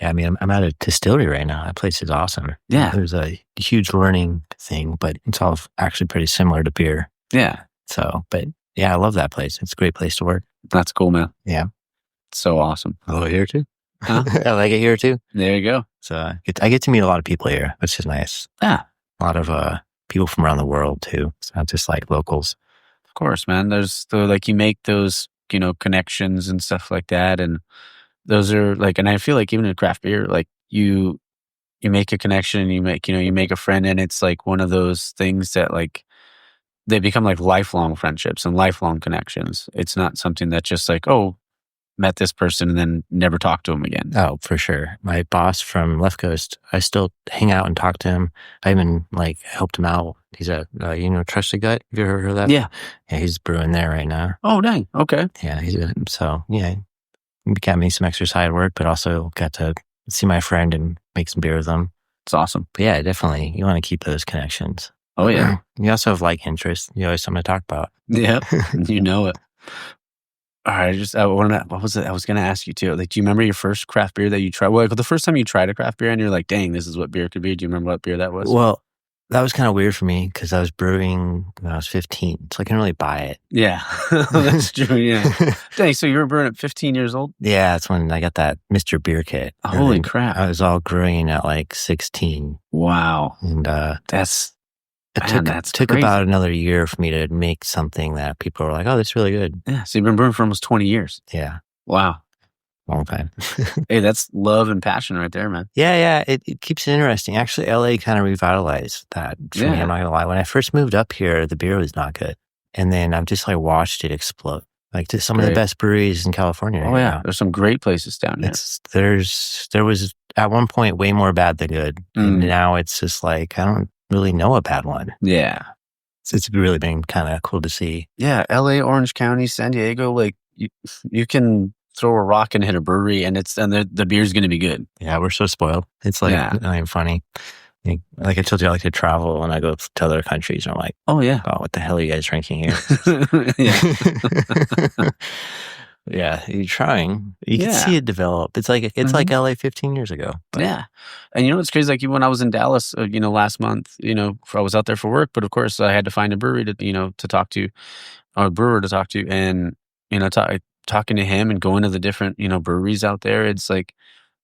I mean, I'm at a distillery right now. That place is awesome. Yeah. There's a huge learning thing, but it's all actually pretty similar to beer. Yeah. So, but yeah, I love that place. It's a great place to work. That's cool, man. Yeah. It's so awesome. I love it here too. Huh? I like it here too. There you go. So I get to meet a lot of people here, which is nice. Yeah. A lot of people from around the world too. It's not just like locals. Of course, man. There's like you make those, connections and stuff like that. And those are like, and I feel like even in craft beer, like you make a connection and you make a friend, and it's like one of those things that like they become like lifelong friendships and lifelong connections. It's not something that just like, oh, met this person and then never talked to him again. Oh, for sure. My boss from Left Coast, I still hang out and talk to him. I even like helped him out. He's a Trusted Gut. Have you ever heard of that? Yeah. Yeah, he's brewing there right now. Oh, dang. Okay. Yeah, he got me some extra side work, but also got to see my friend and make some beer with him. It's awesome. But yeah, definitely. You want to keep those connections. Oh, yeah. You also have like interests. You always something to talk about. Yeah. You know it. All right, what was it? I was going to ask you too. Like, do you remember your first craft beer that you tried? Well, the first time you tried a craft beer and you're like, dang, this is what beer could be. Do you remember what beer that was? Well, that was kind of weird for me because I was brewing when I was 15, so I couldn't really buy it. Yeah, that's true. Yeah. Dang, so you were brewing at 15 years old? Yeah, that's when I got that Mr. Beer kit. Holy crap. I was all growing at like 16. Wow. And that's took crazy. about another year for me to make something that people were like, oh, that's really good. Yeah, so you've been brewing for almost 20 years. Yeah. Wow. Long time. Hey, that's love and passion right there, man. Yeah. It keeps it interesting. Actually, LA kind of revitalized that for me. I'm not gonna lie. When I first moved up here, the beer was not good. And then I've just like watched it explode. Like to some of the best breweries in California. Oh, yeah. There's some great places down here. There was at one point way more bad than good. And now it's just like, I don't really know a bad one. Yeah. It's really been kind of cool to see. Yeah. LA, Orange County, San Diego, like you can throw a rock and hit a brewery and the beer's going to be good. Yeah. We're so spoiled. It's like, not even funny. Like I told you, I like to travel when I go to other countries. I'm like, oh yeah, what the hell are you guys drinking here? Yeah, you're trying. You can see it develop. It's like LA 15 years ago. But. Yeah, and you know what's crazy? Like when I was in Dallas, last month, I was out there for work, but of course I had to find a brewery to talk to, or a brewer to talk to, and talking to him and going to the different breweries out there. It's like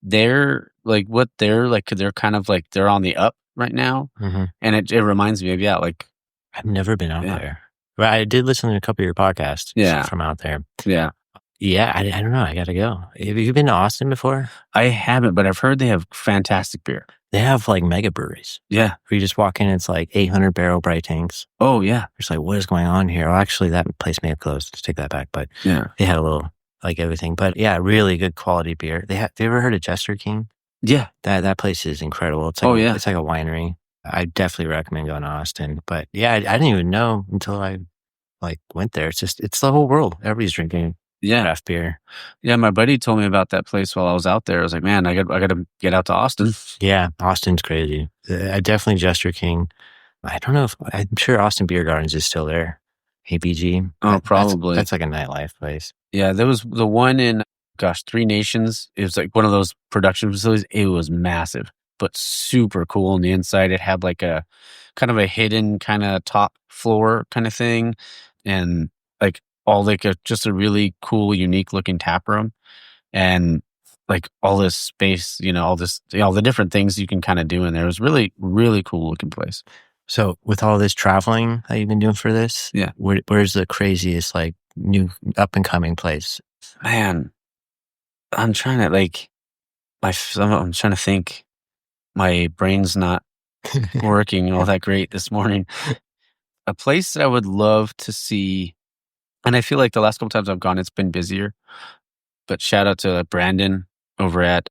they're kind of like they're on the up right now, and it reminds me of like I've never been out there. But I did listen to a couple of your podcasts from out there. Yeah, I don't know. I got to go. Have you been to Austin before? I haven't, but I've heard they have fantastic beer. They have like mega breweries. Yeah. Where you just walk in, it's like 800 barrel bright tanks. Oh, yeah. It's like, what is going on here? Well, actually, that place may have closed. Let's take that back. But they had a little, like everything. But yeah, really good quality beer. Have you ever heard of Jester King? Yeah. That place is incredible. It's like, it's like a winery. I definitely recommend going to Austin. But yeah, I didn't even know until I went there. It's the whole world. Everybody's drinking craft beer. Yeah, my buddy told me about that place while I was out there. I was like, man, I got to get out to Austin. Yeah, Austin's crazy. I definitely Jester King. I don't know I'm sure Austin Beer Gardens is still there. ABG. Oh, probably. That's like a nightlife place. Yeah, there was the one in, Three Nations. It was like one of those production facilities. It was massive, but super cool on the inside. It had like a kind of a hidden kind of top floor kind of thing. And like just a really cool, unique looking tap room. And like all this space, all the different things you can kind of do in there. It was really, really cool looking place. So with all this traveling that you've been doing for this, where's the craziest like new up and coming place? Man, I'm trying to I'm trying to think. My brain's not working all that great this morning. A place that I would love to see, and I feel like the last couple times I've gone, it's been busier. But shout out to Brandon over at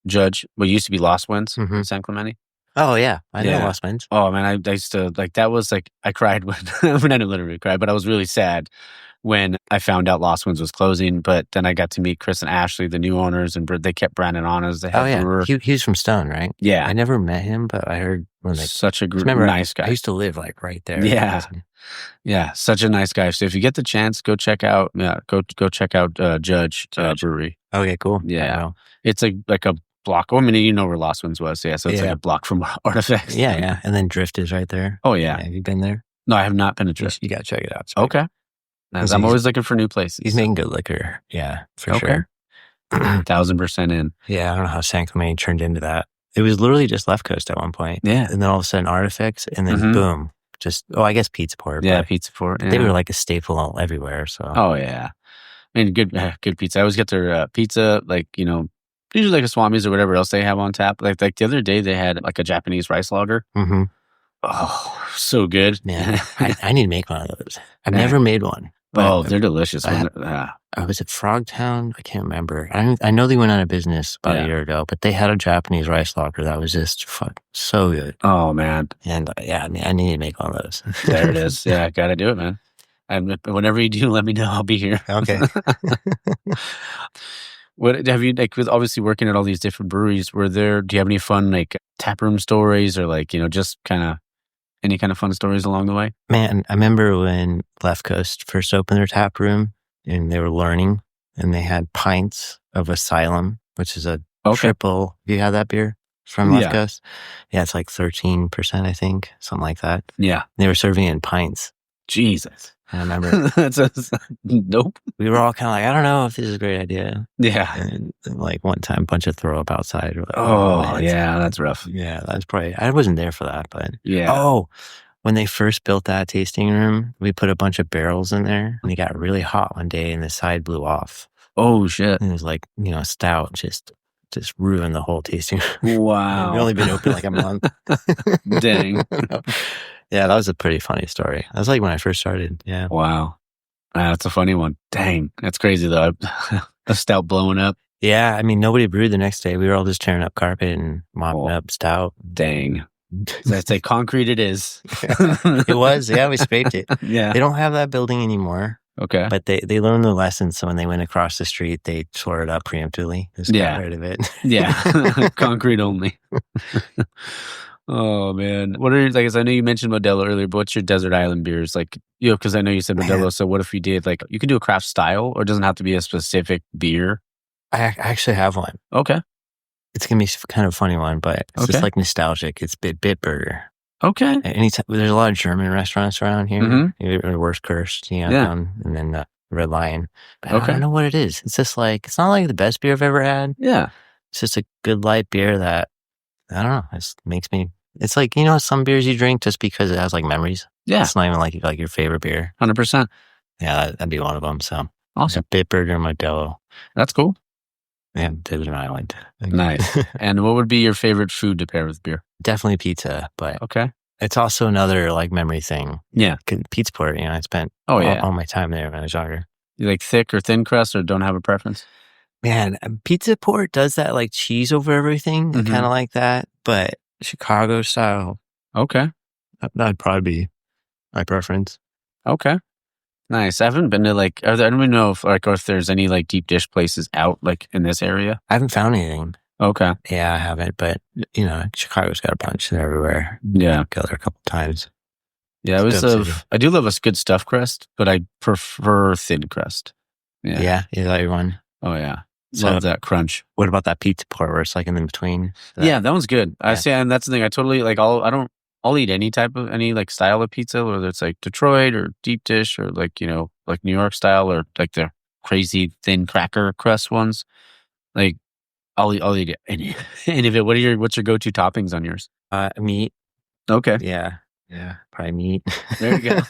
Judge, what used to be Lost Winds in San Clemente. Oh yeah, I know Lost Winds. Oh man, I used to that was like I cried when I didn't literally cry, but I was really sad when I found out Lost Winds was closing. But then I got to meet Chris and Ashley, the new owners, and they kept Brandon on as the head brewer. He's from Stone, right? Yeah, I never met him, but I heard such a nice guy. I used to live like right there. Yeah, such a nice guy. So if you get the chance, go check out Judge Brewery. Okay, cool. Yeah, it's like a block. I mean, where Lost Winds was. Yeah, so it's like a block from Artifacts. Yeah. And then Drift is right there. Oh yeah. Have you been there? No, I have not been to Drift. You got to check it out. Okay. I'm always looking for new places. He's making good liquor. Yeah, for sure. 1,000% in. Yeah, I don't know how San Clemente turned into that. It was literally just Left Coast at one point. Yeah. And then all of a sudden Artifacts, and then boom. I guess Pizza Port. Yeah, Pizza Port. Yeah. They were like a staple everywhere. So. Oh yeah. I mean, good pizza. I always get their pizza, usually like a Swami's or whatever else they have on tap. Like the other day they had like a Japanese rice lager. Oh, so good. Man, I need to make one of those. I've never made one. But they're delicious. I was at Frogtown. I can't remember. I know they went out of business about a year ago, but they had a Japanese rice lager that was just so good. Oh, man. And I need to make one of those. There it is. Yeah, got to do it, man. And whenever you do, let me know. I'll be here. Okay. What have you, with obviously working at all these different breweries, do you have any fun taproom stories or just kind of Any kind of fun stories along the way? Man, I remember when Left Coast first opened their tap room and they were learning and they had pints of Asylum, which is a triple. Have you had that beer from Left Coast? Yeah, it's like 13%, I think, something like that. Yeah. They were serving it in pints. Jesus. I remember. Nope. We were all kind of like, I don't know if this is a great idea. Yeah. And like one time, a bunch of throw up outside. Like, yeah, that's rough. Yeah, that's probably, I wasn't there for that, but. Yeah. Oh, when they first built that tasting room, we put a bunch of barrels in there and it got really hot one day and the side blew off. Oh, shit. And it was like, stout just ruined the whole tasting room. Wow. We've only been open like a month. Dang. Yeah, that was a pretty funny story. That was like when I first started. Yeah. Wow. That's a funny one. Dang. That's crazy though. A stout blowing up. Yeah. I mean, nobody brewed the next day. We were all just tearing up carpet and mopping up stout. Dang. I'd say concrete it is. It was. Yeah, we scraped it. Yeah. They don't have that building anymore. Okay. But they learned the lesson. So when they went across the street, they tore it up preemptively. Just got rid of it. Yeah. Concrete only. Oh man. What are like? I know you mentioned Modelo earlier, but what's your desert island beers like? Because I know you said Modelo. So what if you did like you can do a craft style, or it doesn't have to be a specific beer? I actually have one. Okay. It's gonna be kind of a funny one, but it's just like nostalgic. It's Bitburger. Okay. Anytime there's a lot of German restaurants around here. Mm-hmm. Worst Cursed, and then Red Lion. But I don't know what it is. It's just like it's not like the best beer I've ever had. Yeah. It's just a good light beer that I don't know. It makes me. It's like some beers you drink just because it has like memories. Yeah. It's not even like your favorite beer. 100%. Yeah, that'd be one of them. So awesome. Bitburger Modelo. That's cool. Yeah, Desert Island. Nice. And what would be your favorite food to pair with beer? Definitely pizza, but okay. It's also another like memory thing. Yeah. Pizza Port, I spent all my time there when I was younger. You like thick or thin crust or don't have a preference? Man, Pizza Port does that like cheese over everything, kind of like that, but Chicago style. Okay. That'd probably be my preference. Okay. Nice. I haven't been to I don't even know if there's any like deep dish places out like in this area. I haven't found anything. Okay. Yeah, I haven't, but Chicago's got a bunch. They're everywhere. Yeah. Go there a couple times. Yeah, I do love a good stuffed crust, but I prefer thin crust. Yeah. Yeah, you like your one? Oh yeah. Love that crunch. What about that Pizza Port where it's like in between? Yeah, that one's good. I see, and that's the thing. I totally I'll eat any like style of pizza, whether it's like Detroit or deep dish or like New York style or like the crazy thin cracker crust ones. Like I'll eat it. Any of it. What's your go-to toppings on yours? Meat. Okay. Yeah, probably meat. There you go.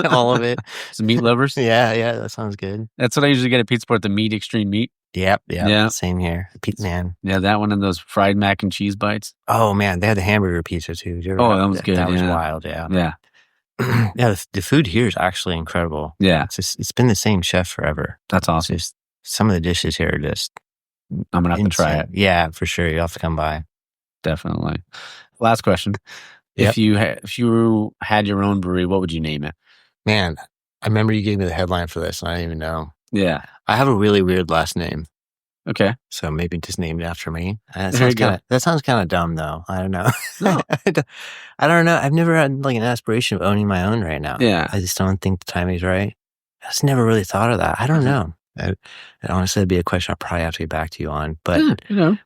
All of it. Some meat lovers? Yeah, that sounds good. That's what I usually get at Pizza Port, the meat extreme meat. Yep. Same here. Pizza Man. Yeah, that one and those fried mac and cheese bites. Oh man, they had the hamburger pizza too. That was good. That was wild. Yeah. Yeah. The food here is actually incredible. Yeah, it's been the same chef forever. That's awesome. Just some of the dishes here are just. I'm gonna have to try it. Yeah, for sure. You have to come by. Definitely. Last question. Yep. If you had your own brewery, what would you name it? Man, I remember you gave me the headline for this, and I didn't even know. Yeah. I have a really weird last name. Okay. So maybe just named it after me. That sounds kind of dumb, though. I don't know. No. I don't know. I've never had like an aspiration of owning my own right now. Yeah. I just don't think the timing's right. I just never really thought of that. I don't know. Honestly, it'd be a question I'll probably have to get back to you on. But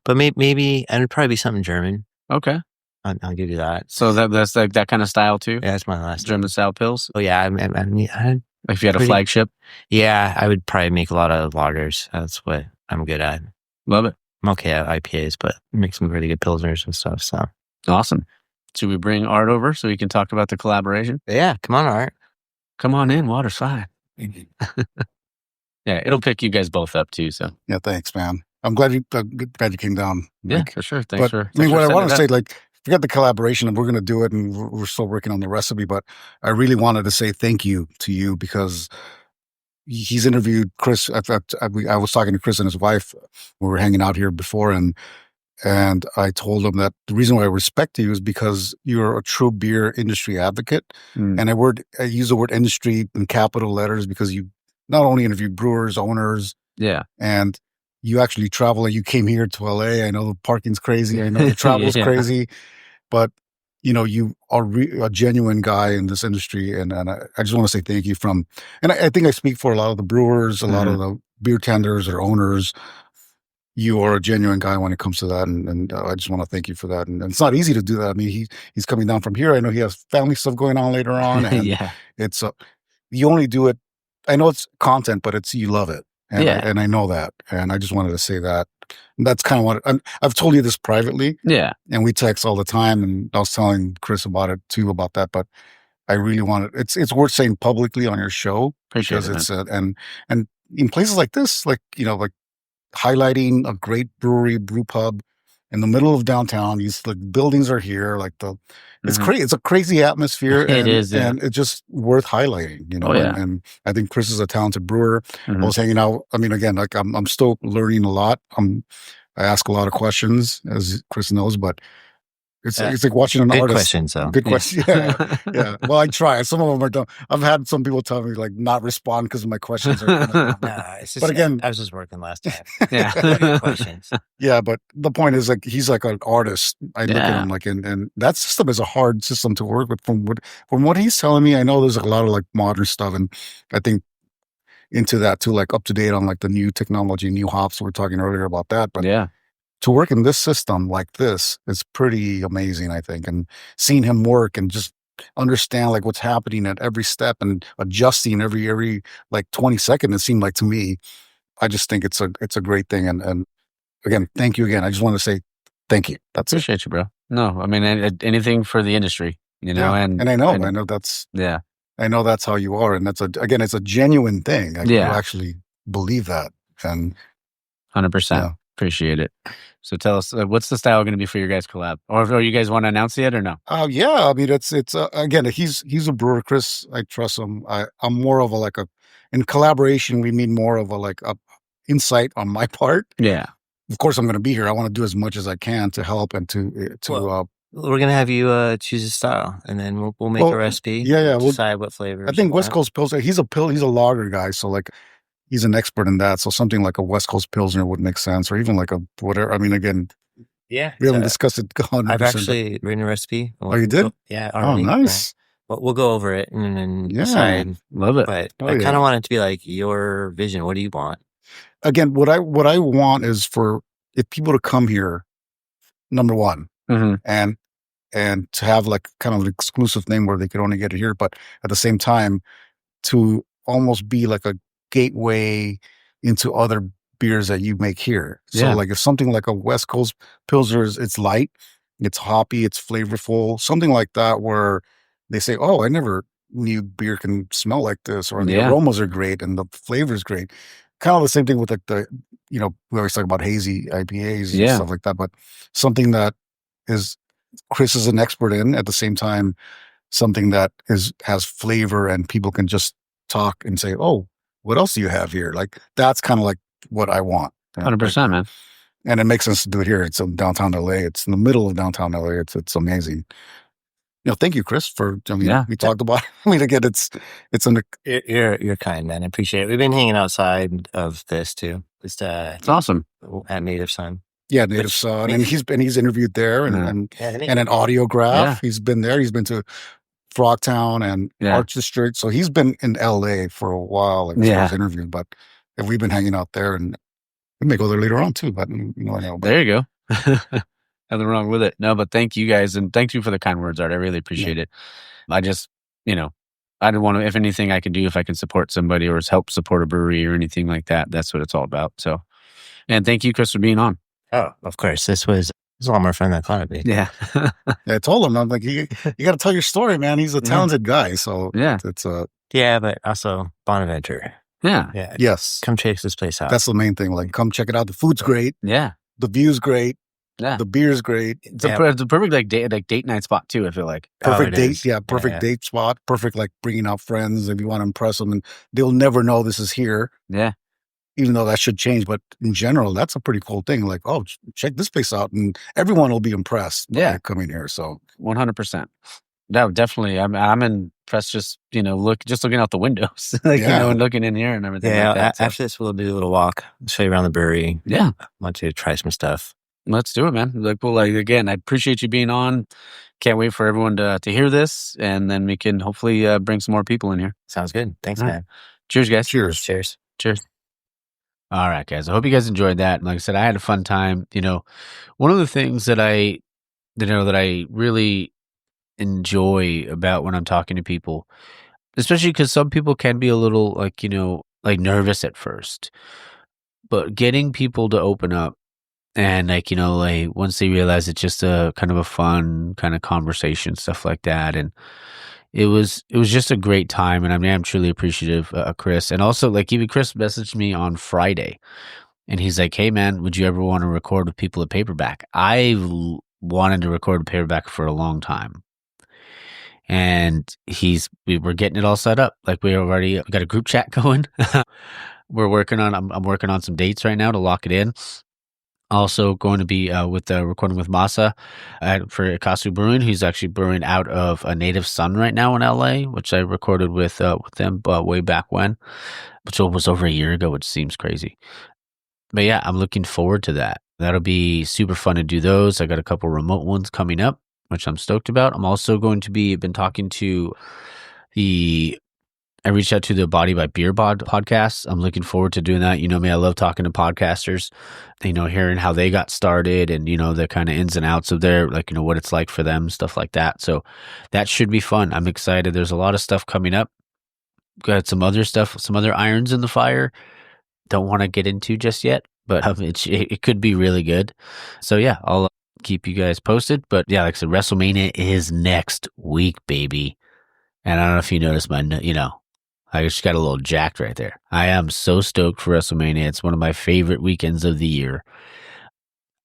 but maybe and it'd probably be something German. Okay. I'll give you that. So that's like that kind of style too? Yeah, that's my last German style pills? Oh yeah, I if you had a flagship? Yeah, I would probably make a lot of lagers. That's what I'm good at. Love it. I'm okay at IPAs, but make some really good pilsners and stuff. So awesome. Should we bring Art over so we can talk about the collaboration? Yeah, come on, Art. Come on in. Water's fine. Yeah, it'll pick you guys both up too. So yeah, thanks, man. I'm glad you came down. Yeah, for sure. Thanks for. I mean, what I want to say, forget the collaboration, and we're going to do it, and we're still working on the recipe. But I really wanted to say thank you to you because he's interviewed Chris. I was talking to Chris and his wife. We were hanging out here before, and I told him that the reason why I respect you is because you're a true beer industry advocate. And I use the word industry in capital letters because you not only interviewed brewers, owners, and you actually travel. You came here to LA. I know the parking's crazy. I know the travel's crazy, but you are a genuine guy in this industry. And I just want to say thank you and I think I speak for a lot of the brewers, a lot of the beer tenders or owners. You are a genuine guy when it comes to that. And I just want to thank you for that. And it's not easy to do that. I mean, he's coming down from here. I know he has family stuff going on later on. And Yeah. it's, you only do it. I know it's content, but you love it. And, Yeah. and I know that. And I just wanted to say that. And that's kind of what I've told you this privately. Yeah. And we text all the time. And I was telling Chris about it too, about that. But I really wanted, it's worth saying publicly on your show. Appreciate because it, it's, and in places like this, like, like highlighting a great brewery, brew pub in the middle of downtown. These buildings are here. Like it's crazy. It's a crazy atmosphere. It is, yeah. And it's just worth highlighting, Oh, yeah. and I think Chris is a talented brewer. I Mhm. was hanging out. I mean, again, like I'm still learning a lot. I ask a lot of questions, as Chris knows, but it's like watching an Good artist. questions, though. Good question. Yeah. Yeah. Well, I try. Some of them are dumb. I've had some people tell me like not respond because my questions are kind of dumb. It's just, But again- I was just working last time. Yeah. Good questions. Yeah, but the point is, like, he's like an artist. I look at Yeah. him like, and that system is a hard system to work with. From what he's telling me, I know there's a lot of like modern stuff, and I think into that too, like up to date on like the new technology, new hops. We were talking earlier about that, but Yeah. to work in this system like this is pretty amazing, I think. And seeing him work and just understand like what's happening at every step and adjusting every like 20 seconds, it seemed like to me. I just think it's a great thing. And again, thank you again. I just want to say thank you. That's it. Appreciate you, bro. No, I mean, anything for the industry, Yeah. And I know that's yeah. I know that's how you are, and it's a genuine thing. Like, Yeah. you actually believe that, and 100%. Yeah. Appreciate it. So tell us, what's the style going to be for your guys' collab? Or you guys want to announce it or no? yeah. I mean, it's again, he's a brewer, Chris. I trust him. I'm more of in collaboration. We mean more of a insight on my part. Yeah. Of course, I'm going to be here. I want to do as much as I can to help and to Well, we're gonna have you choose a style, and then we'll make Well, a recipe. yeah, we'll decide what flavors. I think you West want. Coast Pilsner. He's a lager guy, so like he's an expert in that. So something like a West Coast Pilsner would make sense, or even like a whatever. I mean, again, Yeah, we haven't discussed it 100%. I've actually written a recipe. Oh, you did? Yeah. Oh, Already. nice. Well, we'll go over it and then Yeah. decide. Love it. But Oh, I yeah. kind of want it to be like your vision. What do you want? Again, what I want is for people to come here, number one, Mm-hmm. and to have like kind of an exclusive thing where they could only get it here, but at the same time to almost be like a gateway into other beers that you make here. So Yeah. like if something like a West Coast Pilsner it's light, it's hoppy, it's flavorful, something like that where they say, oh, I never knew beer can smell like this, or the Yeah. aromas are great and the flavor is great. Kind of the same thing with like we always talk about hazy IPAs and Yeah. stuff like that, but something that is Chris is an expert in, at the same time, something that has flavor and people can just talk and say, oh, what else do you have here? Like that's kind of like what I want. 100%, man. And it makes sense to do it here. It's in downtown LA. It's in the middle of downtown LA. It's amazing. Thank you, Chris, Yeah. we talked about, again, it's You're kind, man. I appreciate it. We've been hanging outside of this too. Just It's awesome. at Native Sun. Native Which Sun. makes- And he's interviewed there and an Audiograph. Yeah. He's been there. He's been to Frogtown and Yeah. Arch District. So he's been in LA for a while, like, as far as interviewed, but we've been hanging out there, and we may go there later on too, but I know. But There you go. Nothing wrong with it. No, but thank you guys. And thank you for the kind words, Art. I really appreciate it. I just, I don't want to, if anything I can do, if I can support somebody or help support a brewery or anything like that, that's what it's all about. So, and thank you, Chris, for being on. Oh, of course. This was a lot more fun than I thought it'd be. Yeah. I told him, I'm like, you got to tell your story, man. He's a talented guy. So Yeah. it's Yeah, but also Bonaventure. Yeah. Yeah. yes, Come check this place out. that's the main thing. Like, come check it out. The food's great. Yeah. The view's great. Yeah. The beer's great. It's a perfect date night spot too, I feel like. Perfect it date. is. Yeah. Perfect Yeah. date spot. Perfect, like bringing out friends if you want to impress them, and they'll never know this is here. Yeah. Even though that should change, but in general, that's a pretty cool thing. Like, oh, check this place out, and everyone will be impressed by coming here. So 100%. No, definitely. I'm impressed just, looking out the windows, and looking in here and everything Yeah, like that. So, after this, we'll do a little walk, show you around the brewery. yeah. Want you to try some stuff. Let's do it, man. Again, I appreciate you being on. Can't wait for everyone to hear this, and then we can hopefully bring some more people in here. Sounds good. Thanks, All right. man. Cheers, guys. Cheers. Cheers. Cheers. All right, guys. I hope you guys enjoyed that. Like I said, I had a fun time. One of the things that I really enjoy about when I'm talking to people, especially because some people can be a little nervous at first, but getting people to open up and once they realize it's just a kind of a fun kind of conversation, stuff like that. And it was just a great time. And I'm truly appreciative of Chris. And also even Chris messaged me on Friday and he's like, "Hey man, would you ever want to record with people at Paperback?" I've wanted to record with Paperback for a long time. And we were getting it all set up. We got a group chat going. I'm working on some dates right now to lock it in. Also going to be recording with Masa for Ikasu Brewing. He's actually brewing out of a Native Sun right now in LA, which I recorded with them way back when, which was over a year ago, which seems crazy. But yeah, I'm looking forward to that. That'll be super fun to do those. I got a couple remote ones coming up, which I'm stoked about. I'm also going to been talking to I reached out to the Body by Beer podcast. I'm looking forward to doing that. You know me, I love talking to podcasters, hearing how they got started and, the kind of ins and outs of their, what it's like for them, stuff like that. So that should be fun. I'm excited. There's a lot of stuff coming up. Got some other stuff, some other irons in the fire. Don't want to get into just yet, but it could be really good. So yeah, I'll keep you guys posted. But yeah, like I said, WrestleMania is next week, baby. And I don't know if you noticed I just got a little jacked right there. I am so stoked for WrestleMania. It's one of my favorite weekends of the year.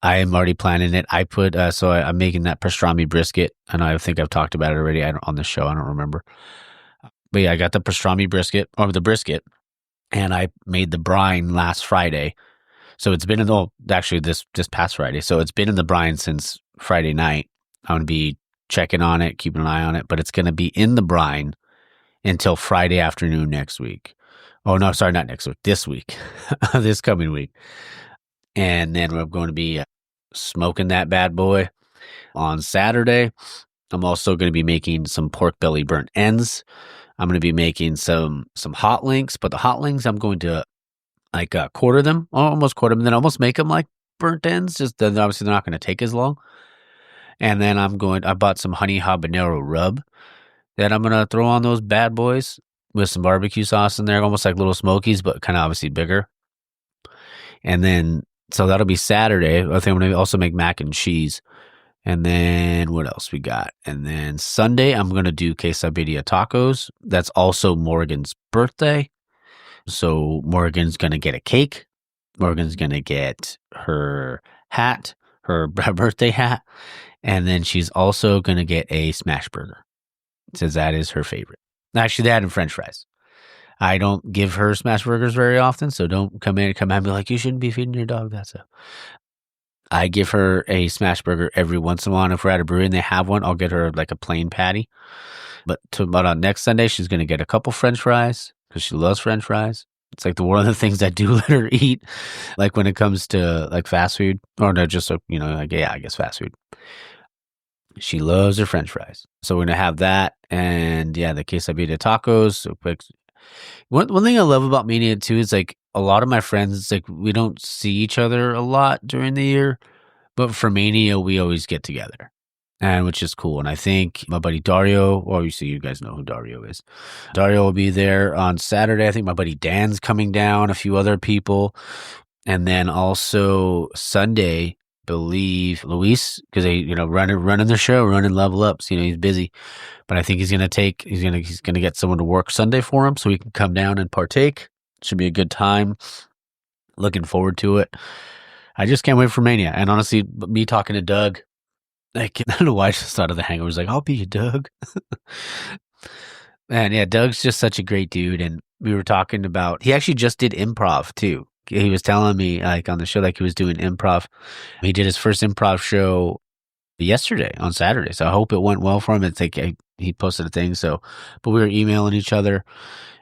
I am already planning it. I put, I'm making that pastrami brisket. And I think I've talked about it already on the show. I don't remember. But yeah, I got the pastrami brisket, and I made the brine last Friday. So it's been actually this past Friday. So it's been in the brine since Friday night. I'm going to be checking on it, keeping an eye on it, but it's going to be in the brine until Friday afternoon next week. Oh, no, sorry, not next week. This week. This coming week. And then we're going to be smoking that bad boy on Saturday. I'm also going to be making some pork belly burnt ends. I'm going to be making some hot links, but the hot links, I'm going to quarter them, almost quarter them, and then almost make them like burnt ends. Just then obviously they're not going to take as long. And then I bought some honey habanero rub that I'm going to throw on those bad boys with some barbecue sauce in there, almost like little smokies, but kind of obviously bigger. And then, so that'll be Saturday. I think I'm going to also make mac and cheese. And then what else we got? And then Sunday, I'm going to do quesadilla tacos. That's also Morgan's birthday. So Morgan's going to get a cake. Morgan's going to get her hat, her birthday hat. And then she's also going to get a smash burger. Says that is her favorite. Actually, that and French fries. I don't give her smash burgers very often, so don't come at me and be like, you shouldn't be feeding your dog that stuff. I give her a smash burger every once in a while. If we're at a brewery and they have one, I'll get her like a plain patty. But on next Sunday, she's going to get a couple French fries because she loves French fries. It's like one of the things I do let her eat, like when it comes to like fast food, or no, just I guess fast food. She loves her French fries. So we're going to have that. And yeah, the quesadilla tacos. So quick. One thing I love about Mania too is like a lot of my friends, it's like we don't see each other a lot during the year, but for Mania, we always get together. And which is cool. And I think my buddy Dario, obviously you guys know who Dario is. Dario will be there on Saturday. I think my buddy Dan's coming down, a few other people. And then also Sunday, believe Luis, because they running the show, running Level Ups. He's busy, but I think he's gonna get someone to work Sunday for him so he can come down and partake. Should be a good time. Looking forward to it. I just can't wait for Mania. And honestly, me talking to Doug, I don't know why I just thought of the hangover. I was like, I'll be you, Doug. And yeah, Doug's just such a great dude. And we were talking about, he actually just did improv too. He was telling me like on the show, like he was doing improv. He did his first improv show yesterday on Saturday. So I hope it went well for him. It's like he posted a thing. So, but we were emailing each other,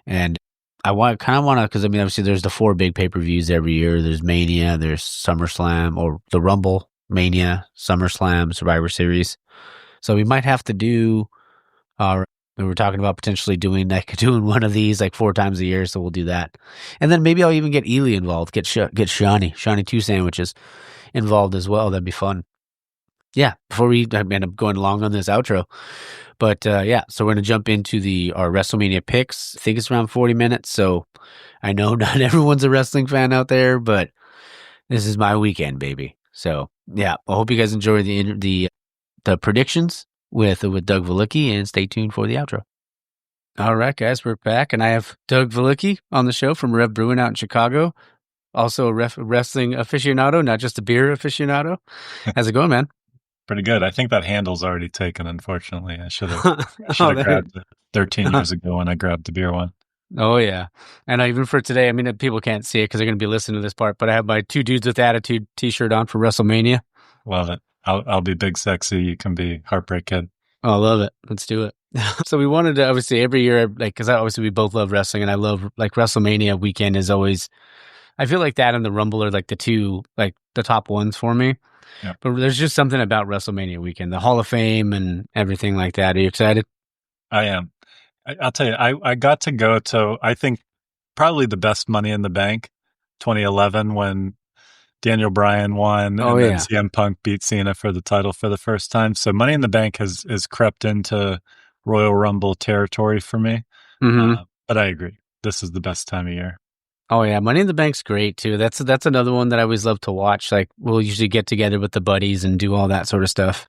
and I want to, because I mean, obviously there's the 4 big pay-per-views every year. There's Mania, there's SummerSlam, or the Rumble. Mania, SummerSlam, Survivor Series. So we might have to do we were talking about potentially doing one of these like 4 times a year, so we'll do that. And then maybe I'll even get Ely involved, get Shawnee 2 Sandwiches involved as well. That'd be fun. Yeah, before we end up going long on this outro. But yeah, so we're going to jump into our WrestleMania picks. I think it's around 40 minutes, so I know not everyone's a wrestling fan out there, but this is my weekend, baby. So yeah, I hope you guys enjoy the predictions with Doug Veliky, and stay tuned for the outro. All right, guys, we're back, and I have Doug Veliky on the show from Rev Brewing out in Chicago. Also a wrestling aficionado, not just a beer aficionado. How's it going, man? Pretty good. I think that handle's already taken, unfortunately. I should have grabbed it 13 years ago when I grabbed the beer one. Oh, yeah. And even for today, I mean, people can't see it because they're going to be listening to this part, but I have my 2 Dudes with Attitude t-shirt on for WrestleMania. Love it. I'll be Big Sexy. You can be Heartbreak Kid. Oh, I love it. Let's do it. So we wanted to, obviously, every year, like, because obviously we both love wrestling, and I love, like, WrestleMania weekend is always, I feel like that and the Rumble are, like, the 2, like, the top ones for me. Yeah. But there's just something about WrestleMania weekend, the Hall of Fame and everything like that. Are you excited? I am. I'll tell you, I got to go to, I think, probably the best Money in the Bank, 2011, when Daniel Bryan won, and then CM Punk beat Cena for the title for the first time. So Money in the Bank has crept into Royal Rumble territory for me. Mm-hmm. But I agree. This is the best time of year. Oh, yeah. Money in the Bank's great, too. That's another one that I always love to watch. Like, we'll usually get together with the buddies and do all that sort of stuff.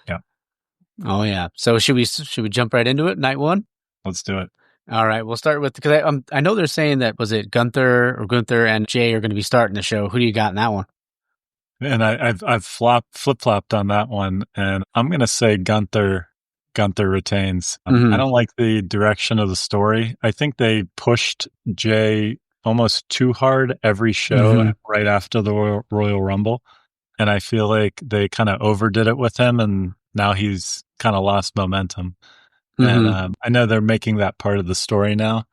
Yeah. Oh, yeah. So should we jump right into it, night one? Let's do it. All right. We'll start with, because I know they're saying that, was it Gunther and Jay are going to be starting the show. Who do you got in that one? And I've flip-flopped on that one, and I'm going to say Gunther retains. Mm-hmm. I don't like the direction of the story. I think they pushed Jay almost too hard every show right after the Royal Rumble. And I feel like they kind of overdid it with him, and now he's kind of lost momentum. And I know they're making that part of the story now,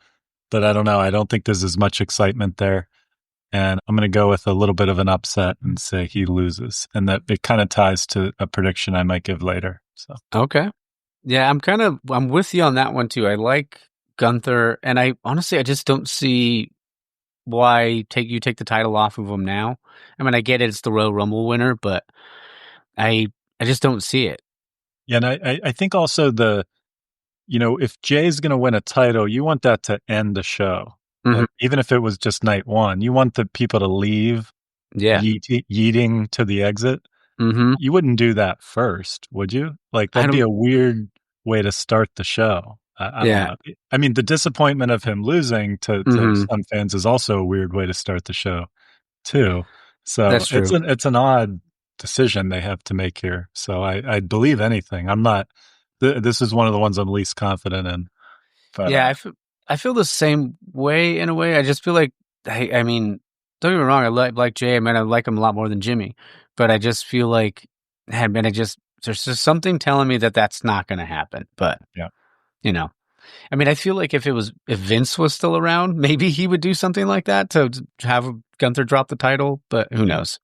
but I don't know. I don't think there's as much excitement there. And I'm going to go with a little bit of an upset and say he loses. And that it kind of ties to a prediction I might give later. So okay. Yeah, I'm with you on that one too. I like Gunther, and I just don't see why you take the title off of him now. I mean, I get it, it's the Royal Rumble winner, but I just don't see it. Yeah, and I think also if Jay's going to win a title, you want that to end the show. Like, even if it was just night one, you want the people to leave yeeting to the exit. You wouldn't do that first, would you? Like, that'd be a weird way to start the show. I don't know. I mean, the disappointment of him losing to some fans is also a weird way to start the show, too. So that's true. It's an odd decision they have to make here. So I'd believe anything. I'm not. This is one of the ones I'm least confident in. But, yeah, I feel the same way in a way. I just feel like, I mean, don't get me wrong, I like Jay. I mean, I like him a lot more than Jimmy, but I just feel like, there's just something telling me that that's not going to happen. But yeah, I mean, I feel like if Vince was still around, maybe he would do something like that to have Gunther drop the title. But who knows?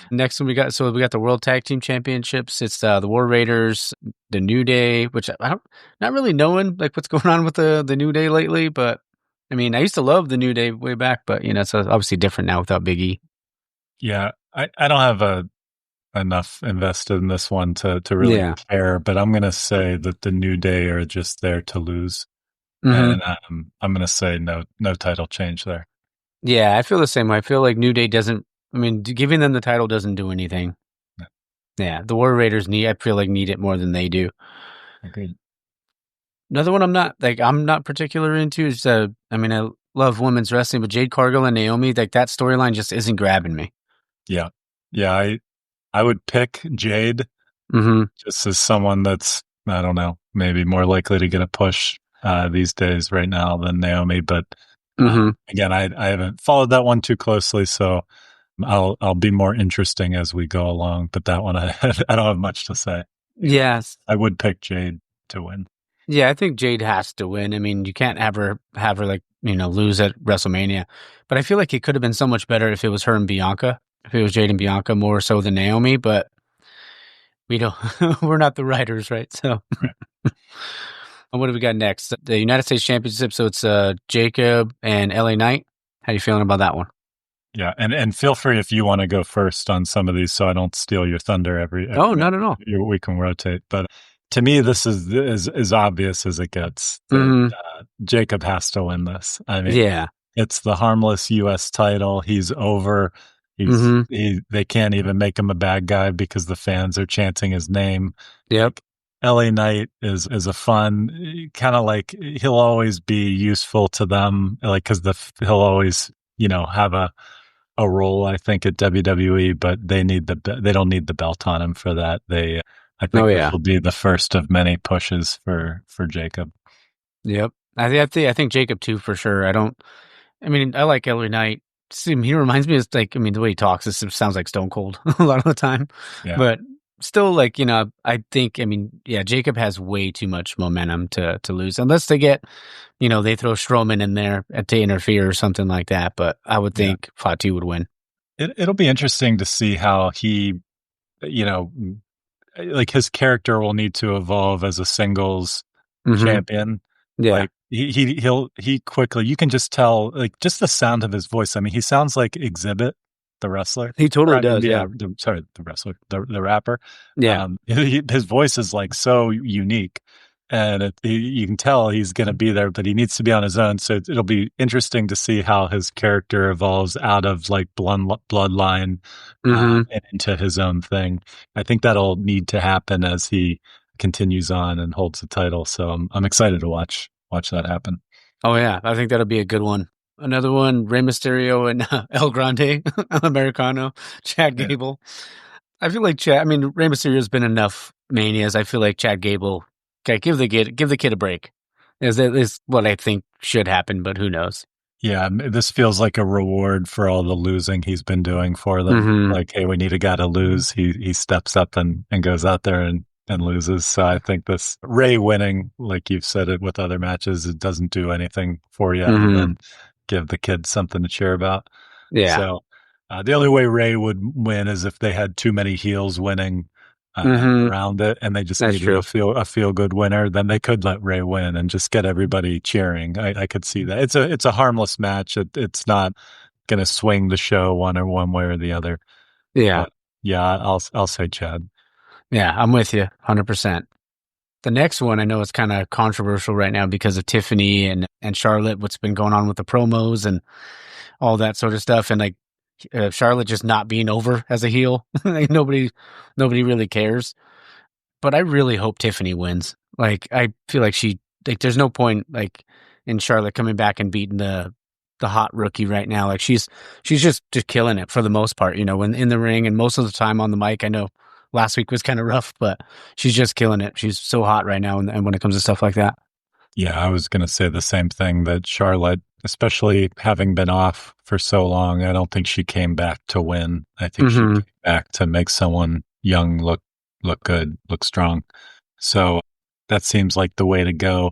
Next one we got the World Tag Team Championships. It's the War Raiders, the New Day, which not really knowing like what's going on with the New Day lately. But I mean, I used to love the New Day way back, but it's obviously different now without Big E. Yeah, I don't have enough invested in this one to really care, but I'm going to say that the New Day are just there to lose, and I'm going to say no title change there. Yeah, I feel the same way. I feel like New Day doesn't. I mean, giving them the title doesn't do anything. No. Yeah, the War Raiders need it more than they do. Agreed. Another one I'm not particular into is I love women's wrestling, but Jade Cargill and Naomi, like that storyline just isn't grabbing me. Yeah. I would pick Jade just as someone that's, I don't know, maybe more likely to get a push these days right now than Naomi. But again, I haven't followed that one too closely, so I'll be more interesting as we go along. But that one, I don't have much to say. Yes, I would pick Jade to win. Yeah, I think Jade has to win. I mean, you can't have her like lose at WrestleMania. But I feel like it could have been so much better if it was her and Bianca. if it was Jade and Bianca more so than Naomi, but we don't. We're not the writers, right? So, Right. What do we got next? The United States Championship. So it's Jacob and LA Knight. How you feeling about that one? Yeah, and feel free if you want to go first on some of these, so I don't steal your thunder every Oh, not at all. we can rotate. But to me, this is as obvious as it gets. That, Jacob has to win this. I mean, Yeah, it's the harmless U.S. title. He's over. They can't even make him a bad guy because the fans are chanting his name. Yep. LA Knight is a fun kind of like he'll always be useful to them, like because he'll always have a role, I think, at WWE, but they don't need the belt on him for that. I think this will be the first of many pushes for Jacob. Yep. I think Jacob too for sure. I like LA Knight. He reminds me of the way he talks, it sounds like Stone Cold a lot of the time. Yeah. But still, I think, Jacob has way too much momentum to lose unless they get, they throw Strowman in there to interfere or something like that. But I would think Fatu would win. It'll be interesting to see how he, like his character will need to evolve as a singles champion. Yeah. Like he quickly, you can just tell, like just the sound of his voice. I mean, he sounds like Exhibit, the wrestler. He totally does. Yeah. The wrestler, the rapper. Yeah. His voice is like so unique, and you can tell he's going to be there, but he needs to be on his own. So it'll be interesting to see how his character evolves out of like bloodline and into his own thing. I think that'll need to happen as he continues on and holds the title. So I'm excited to watch that happen. Oh yeah, I think that'll be a good one. Another one, Rey Mysterio and El Grande Americano, Chad Gable. I feel like Rey Mysterio's been enough manias. I feel like Chad Gable, give the kid a break. Is what I think should happen, but who knows? Yeah, this feels like a reward for all the losing he's been doing for them. Like, hey, we need a guy to lose. He steps up and goes out there and loses. So I think this Ray winning, like you've said it with other matches, it doesn't do anything for you other than give the kids something to cheer about. Yeah. So the only way Ray would win is if they had too many heels winning around it, and they just needed a feel good winner. Then they could let Ray win and just get everybody cheering. I could see that. It's a harmless match. It's not going to swing the show one way or the other. Yeah. But yeah, I'll say Chad. Yeah, I'm with you 100%. The next one, I know it's kind of controversial right now because of Tiffany and Charlotte, what's been going on with the promos and all that sort of stuff. And Charlotte just not being over as a heel. Nobody really cares. But I really hope Tiffany wins. I feel like there's no point in Charlotte coming back and beating the hot rookie right now. She's just killing it for the most part, when in the ring and most of the time on the mic. I know last week was kind of rough, but she's just killing it. She's so hot right now, and when it comes to stuff like that. Yeah, I was going to say the same thing, that Charlotte, especially having been off for so long, I don't think she came back to win. I think she came back to make someone young look good, look strong. So that seems like the way to go.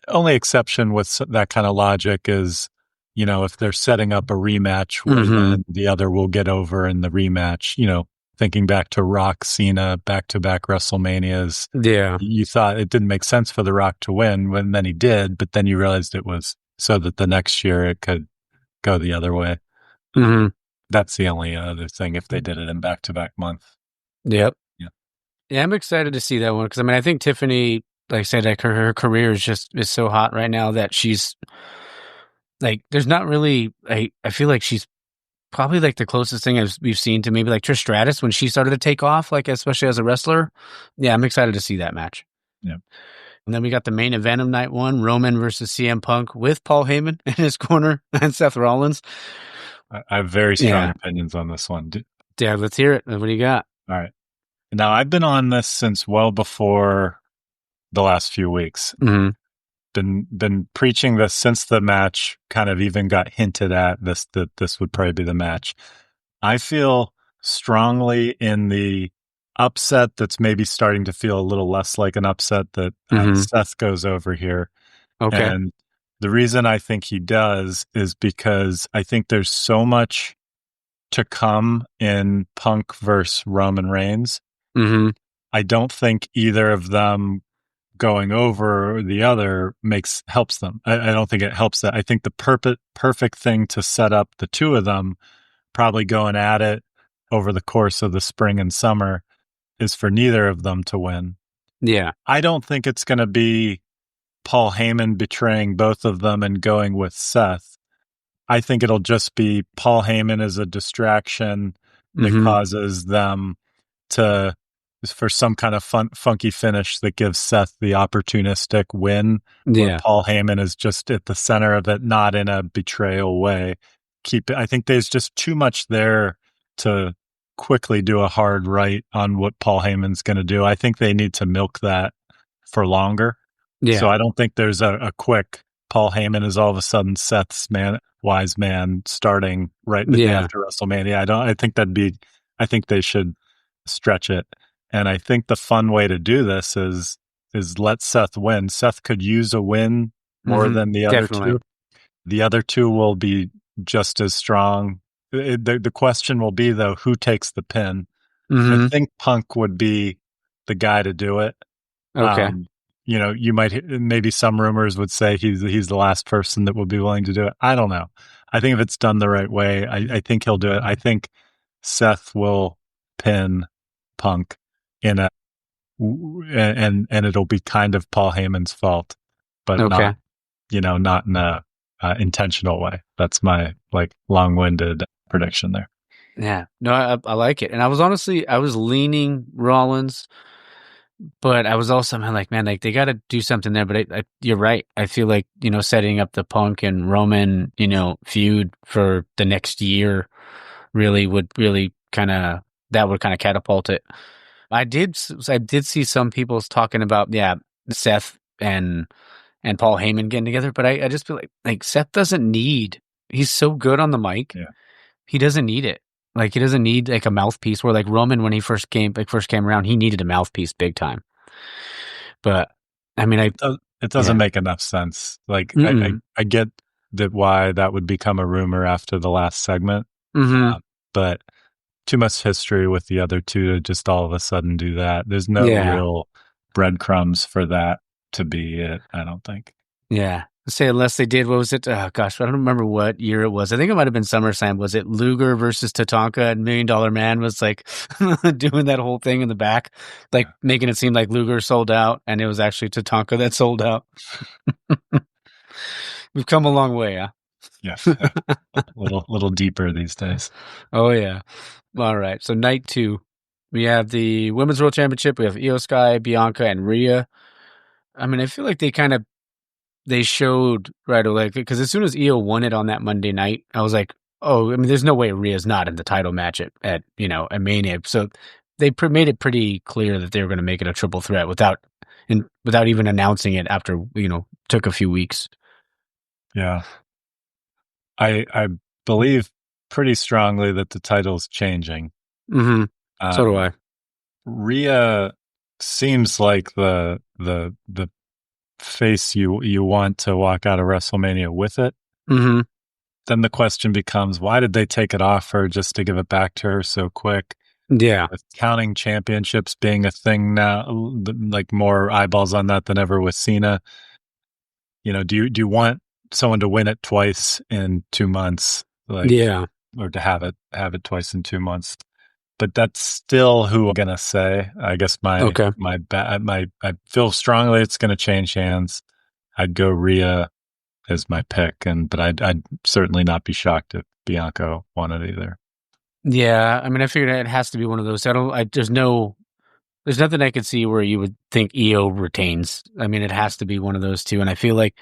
Only exception with that kind of logic is, if they're setting up a rematch where the other will get over in the rematch, thinking back to Rock, Cena, back-to-back WrestleManias. Yeah. You thought it didn't make sense for The Rock to win, when then he did, but then you realized it was so that the next year it could go the other way. That's the only other thing if they did it in back-to-back month. Yep. Yeah, I'm excited to see that one because, I think Tiffany, like I said, her career is so hot right now that she's, there's not really, I feel like she's probably the closest thing we've seen to maybe Trish Stratus when she started to take off, especially as a wrestler. Yeah, I'm excited to see that match. Yeah. And then we got the main event of night one, Roman versus CM Punk with Paul Heyman in his corner and Seth Rollins. I have very strong opinions on this one. Yeah, let's hear it. What do you got? All right. Now, I've been on this since well before the last few weeks. Been preaching this since the match kind of even got hinted at, that this would probably be the match. I feel strongly in the upset that's maybe starting to feel a little less like an upset, that Seth goes over here. Okay. And the reason I think he does is because I think there's so much to come in Punk versus Roman Reigns. Mm-hmm. I don't think either of them going over the other helps them. I don't think it helps that. I think the perfect thing to set up the two of them probably going at it over the course of the spring and summer is for neither of them to win. Yeah. I don't think it's going to be Paul Heyman betraying both of them and going with Seth. I think it'll just be Paul Heyman as a distraction that causes them for some kind of funky finish that gives Seth the opportunistic win. Where Paul Heyman is just at the center of it, not in a betrayal way. I think there's just too much there to quickly do a hard right on what Paul Heyman's going to do. I think they need to milk that for longer. Yeah. So I don't think there's a quick Paul Heyman is all of a sudden Seth's wise man starting right the day after WrestleMania. I think they should stretch it. And I think the fun way to do this is let Seth win. Seth could use a win more than the other two. The other two will be just as strong. The question will be, though, who takes the pin? I think Punk would be the guy to do it. Okay. Maybe some rumors would say he's the last person that would be willing to do it. I don't know. I think if it's done the right way, I think he'll do it. I think Seth will pin Punk and it'll be kind of Paul Heyman's fault, but not in a intentional way. That's my long-winded prediction there. Yeah, no, I like it, and I was leaning Rollins, but I was also like, man, they got to do something there. But you're right. I feel like setting up the Punk and Roman feud for the next year would kind of catapult it. I did see some people talking about Seth and Paul Heyman getting together, but I just feel like Seth doesn't need. He's so good on the mic. Yeah. He doesn't need it. He doesn't need a mouthpiece. Where Roman, when he first came around, he needed a mouthpiece big time. But I mean, it doesn't make enough sense. I get that why that would become a rumor after the last segment, but too much history with the other two to just all of a sudden do that. There's no real breadcrumbs for that to be it, I don't think. Yeah. Say unless they did, what was it? Oh gosh, I don't remember what year it was. I think it might have been SummerSlam. Was it Luger versus Tatanka and $1 Million Man was doing that whole thing in the back, making it seem like Luger sold out and it was actually Tatanka that sold out. We've come a long way, huh? Yes. little deeper these days. Oh yeah. All right. So night 2, we have the Women's World Championship. We have Io Sky, Bianca, and Rhea. I mean, I feel like they showed right away, because as soon as Io won it on that Monday night, I was like, oh, I mean, there's no way Rhea's not in the title match at Mania. So they made it pretty clear that they were going to make it a triple threat without even announcing it after, took a few weeks. Yeah. I believe pretty strongly that the title's changing. Mm-hmm. So do I. Rhea seems like the face you want to walk out of WrestleMania with it. Mm-hmm. Then the question becomes, why did they take it off her just to give it back to her so quick? Yeah. With counting championships being a thing now, more eyeballs on that than ever with Cena. Do you want someone to win it twice in 2 months? Or to have it twice in 2 months? But that's still who I'm gonna say. I guess I feel strongly it's gonna change hands. I'd go Rhea as my pick, but I'd certainly not be shocked if Bianca won it either. Yeah, I mean, I figured it has to be one of those. There's nothing I could see where you would think Io retains. I mean, it has to be one of those two, and I feel like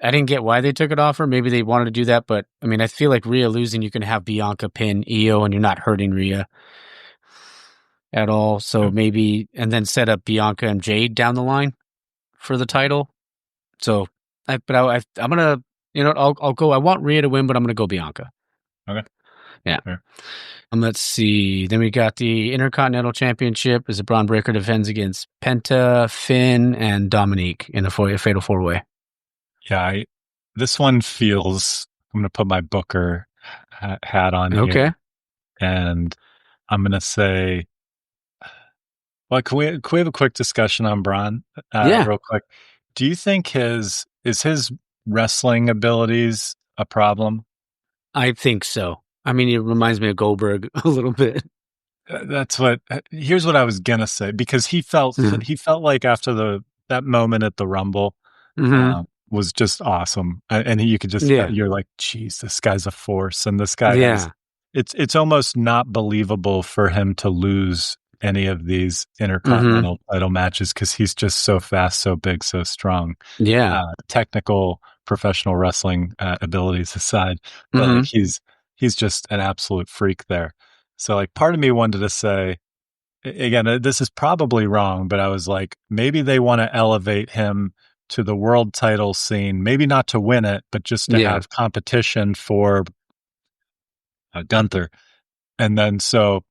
I didn't get why they took it off her. Maybe they wanted to do that, but I mean, I feel like Rhea losing, you can have Bianca pin Io, and you're not hurting Rhea at all. So maybe, and then set up Bianca and Jade down the line for the title. So, I'm gonna, I'll go. I want Rhea to win, but I'm gonna go Bianca. Okay. Yeah. Sure. Let's see. Then we got the Intercontinental Championship as Braun Breaker defends against Penta, Finn, and Dominique in the Fatal 4-Way. Yeah, this one feels, I'm going to put my Booker hat on Okay. here, and I'm going to say, well, can we have a quick discussion on Braun, Yeah. real quick? Do you think his wrestling abilities a problem? I think so. I mean, it reminds me of Goldberg a little bit. That's what. Here's what I was gonna say, because he felt like after that moment at the Rumble Mm-hmm. was just awesome, and you could just Yeah. you're like, geez, this guy's a force, and this guy has. Yeah. It's almost not believable for him to lose any of these intercontinental title matches, because he's just so fast, so big, so strong. Yeah. Technical professional wrestling abilities aside, but like he's just an absolute freak there. So like part of me wanted to say, again, this is probably wrong, but I was like, maybe they want to elevate him to the world title scene, maybe not to win it, but just to have competition for Gunther. And then so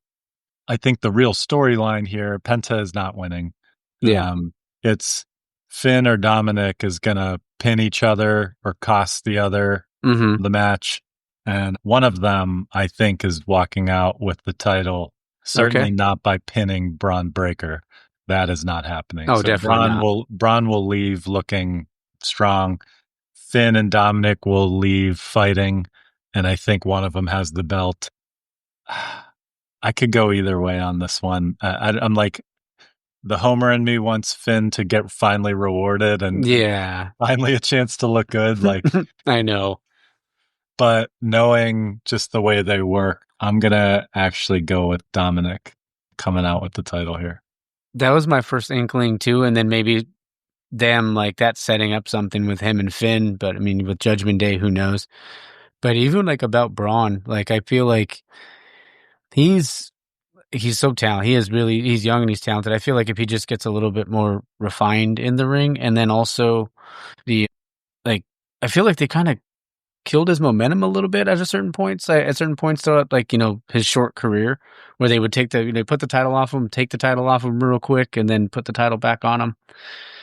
I think the real storyline here, Penta is not winning. Yeah. It's Finn or Dominic is going to pin each other or cost the other the match. And one of them, I think, is walking out with the title. Certainly not by pinning Braun Breaker. That is not happening. Oh, so definitely not. Braun will leave looking strong. Finn and Dominic will leave fighting. And I think one of them has the belt. I could go either way on this one. I'm like, the homer in me wants Finn to get finally rewarded and finally a chance to look good. Like, I know. But knowing just the way they work, I'm going to actually go with Dominic coming out with the title here. That was my first inkling too. And then maybe them like that setting up something with him and Finn. But I mean, with Judgment Day, who knows? But even like about Braun, like I feel like he's so talented. He's young and he's talented. I feel like if he just gets a little bit more refined in the ring, and then also I feel like they kind of killed his momentum a little bit at certain points throughout, like, his short career, where they would put the title off him, take the title off him real quick, and then put the title back on him.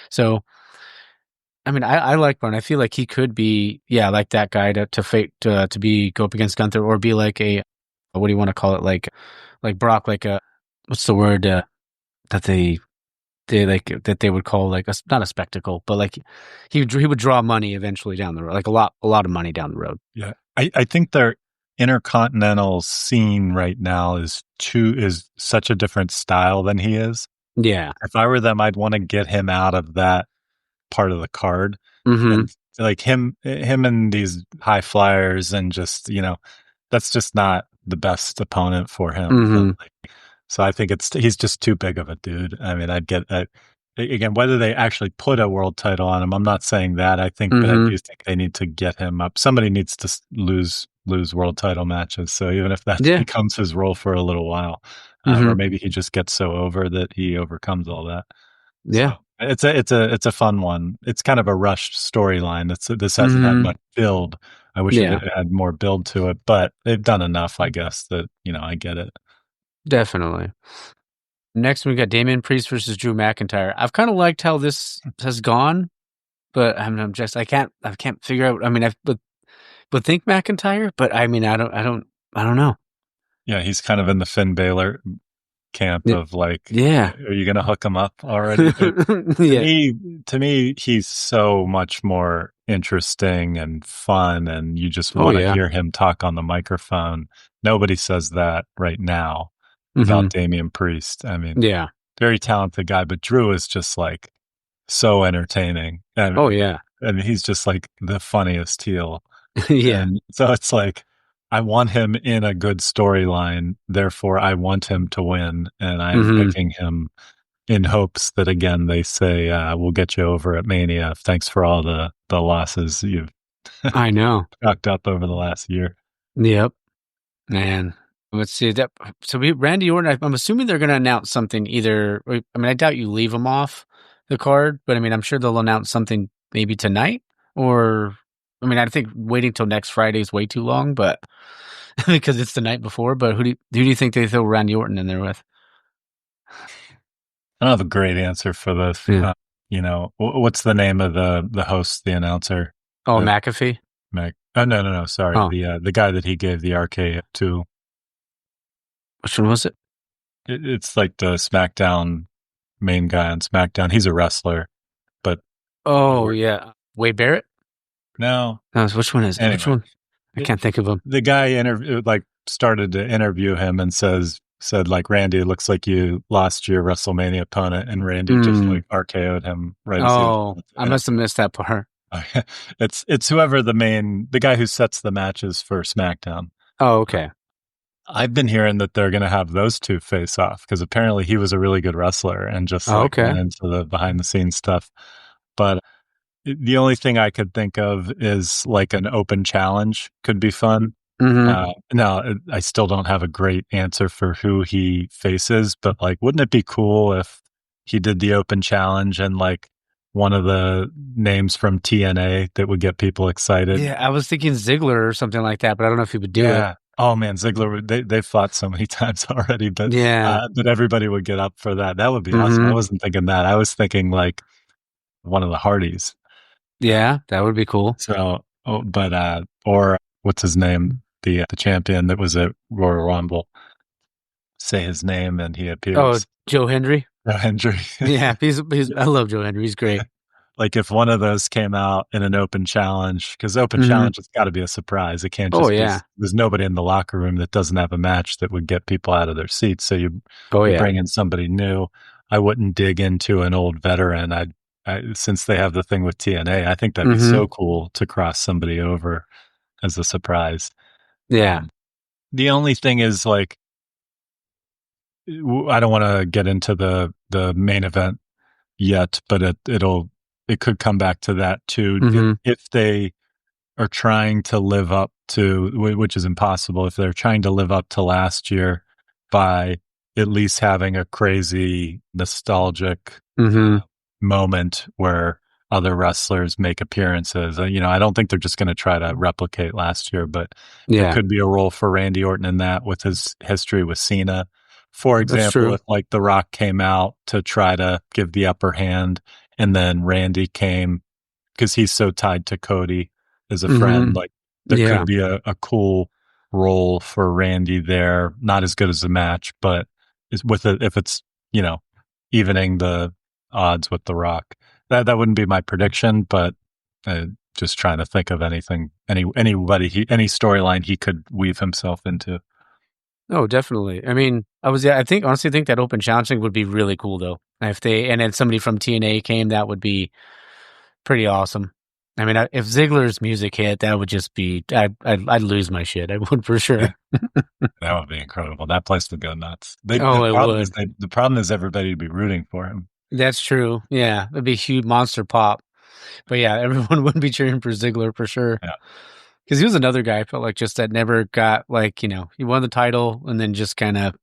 So, I mean, I like Braun. I feel like he could be, like that guy to go up against Gunther, or be like what do you want to call it? Like Brock, like what's the word that they would call like not a spectacle, but like he would draw money eventually down the road, like a lot of money down the road. Yeah, I think their intercontinental scene right now is such a different style than he is. Yeah, if I were them, I'd want to get him out of that part of the card, and like him and these high flyers, and just that's just not the best opponent for him. So I think he's just too big of a dude. I mean, I'd get again, whether they actually put a world title on him, I'm not saying that. I think, but I do think they need to get him up. Somebody needs to lose world title matches. So even if that becomes his role for a little while, or maybe he just gets so over that he overcomes all that. Yeah. So it's a fun one. It's kind of a rushed storyline. This hasn't had much build. I wish it had more build to it, but they've done enough, I guess, that I get it. Definitely. Next, we got Damian Priest versus Drew McIntyre. I've kind of liked how this has gone, but I'm just I can't figure out. I mean, I would think McIntyre, but I mean, I don't know. Yeah, he's kind of in the Finn Balor camp of like, are you going to hook him up already? To me, he's so much more interesting and fun, and you just want to hear him talk on the microphone. Nobody says that right now about Damian Priest. I mean, very talented guy, but Drew is just like so entertaining. And, and he's just like the funniest heel. And so it's like, I want him in a good storyline, therefore I want him to win, and I'm picking him in hopes that, again, they say, we'll get you over at Mania. Thanks for all the losses you've I know chalked up over the last year. Yep. Man, let's see that. So Randy Orton, I'm assuming they're going to announce something either. I mean, I doubt you leave him off the card, but I mean, I'm sure they'll announce something maybe tonight, or I mean, I think waiting till next Friday is way too long, but because it's the night before. But who do you think they throw Randy Orton in there with? I don't have a great answer for this. What's the name of the host, the announcer? Oh, McAfee. Meg. Oh no. Sorry, the guy that he gave the RK to. Which one was it? It's like the SmackDown main guy on SmackDown. He's a wrestler, but yeah, Wade Barrett. No, which one is it? Anyway, which one? I can't think of him. The guy started to interview him and said like, Randy, it looks like you lost your WrestleMania opponent, and Randy just like RKO'd him right. I must have missed that part. It's whoever the guy who sets the matches for SmackDown. Oh, okay. I've been hearing that they're going to have those two face off because apparently he was a really good wrestler and just went into the behind the scenes stuff. But the only thing I could think of is like an open challenge could be fun. Now, I still don't have a great answer for who he faces, but like, wouldn't it be cool if he did the open challenge and like one of the names from TNA that would get people excited? Yeah, I was thinking Ziggler or something like that, but I don't know if he would do it. Oh man, Ziggler, they've fought so many times already, but but everybody would get up for that. That would be awesome. I wasn't thinking that. I was thinking like one of the Hardys. Yeah, that would be cool. So, or what's his name? The champion that was at Royal Rumble. Say his name and he appears. Oh, Joe Hendry. Joe Hendry. Yeah, he's. I love Joe Hendry. He's great. Like if one of those came out in an open challenge, because open challenge has got to be a surprise. It can't just be, there's nobody in the locker room that doesn't have a match that would get people out of their seats. So you bring in somebody new. I wouldn't dig into an old veteran. Since they have the thing with TNA, I think that'd be so cool to cross somebody over as a surprise. Yeah. The only thing is like, I don't want to get into the main event yet, but it could come back to that too. If they are trying to live up to, which is impossible, if they're trying to live up to last year by at least having a crazy nostalgic moment where other wrestlers make appearances. I don't think they're just going to try to replicate last year, but there could be a role for Randy Orton in that with his history with Cena. For example, if like The Rock came out to try to give the upper hand and then Randy came because he's so tied to Cody as a friend, like there could be a cool role for Randy there. Not as good as the match, but if it's, evening the odds with The Rock. That wouldn't be my prediction, but just trying to think of any storyline he could weave himself into. Oh, definitely. I mean, honestly think that open challenging would be really cool though. And then somebody from TNA came, that would be pretty awesome. I mean, if Ziggler's music hit, that would just be, I'd lose my shit. I would for sure. That would be incredible. That place would go nuts. The problem is everybody would be rooting for him. That's true. Yeah. It'd be a huge monster pop. But yeah, everyone would be cheering for Ziggler for sure. Yeah. Because he was another guy I felt like just that never got he won the title and then just kind of,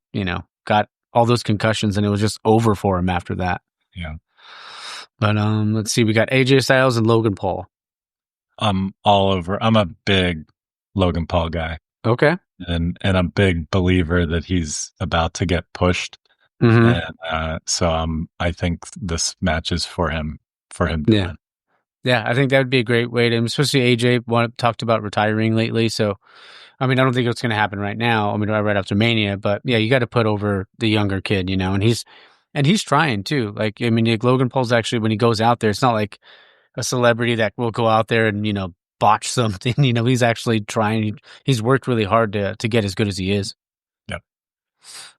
got all those concussions and it was just over for him after that. Yeah. But let's see, we got AJ Styles and Logan Paul. I'm all over. I'm a big Logan Paul guy. Okay. And I'm a big believer that he's about to get pushed. And so I think this match is for him to win. Yeah, I think that would be a great way to, especially AJ talked about retiring lately. So, I mean, I don't think it's going to happen right now. I mean, right after Mania, but yeah, you got to put over the younger kid, and he's trying too. Like, I mean, Logan Paul's actually, when he goes out there, it's not like a celebrity that will go out there and, botch something. He's actually trying. He's worked really hard to get as good as he is. Yep.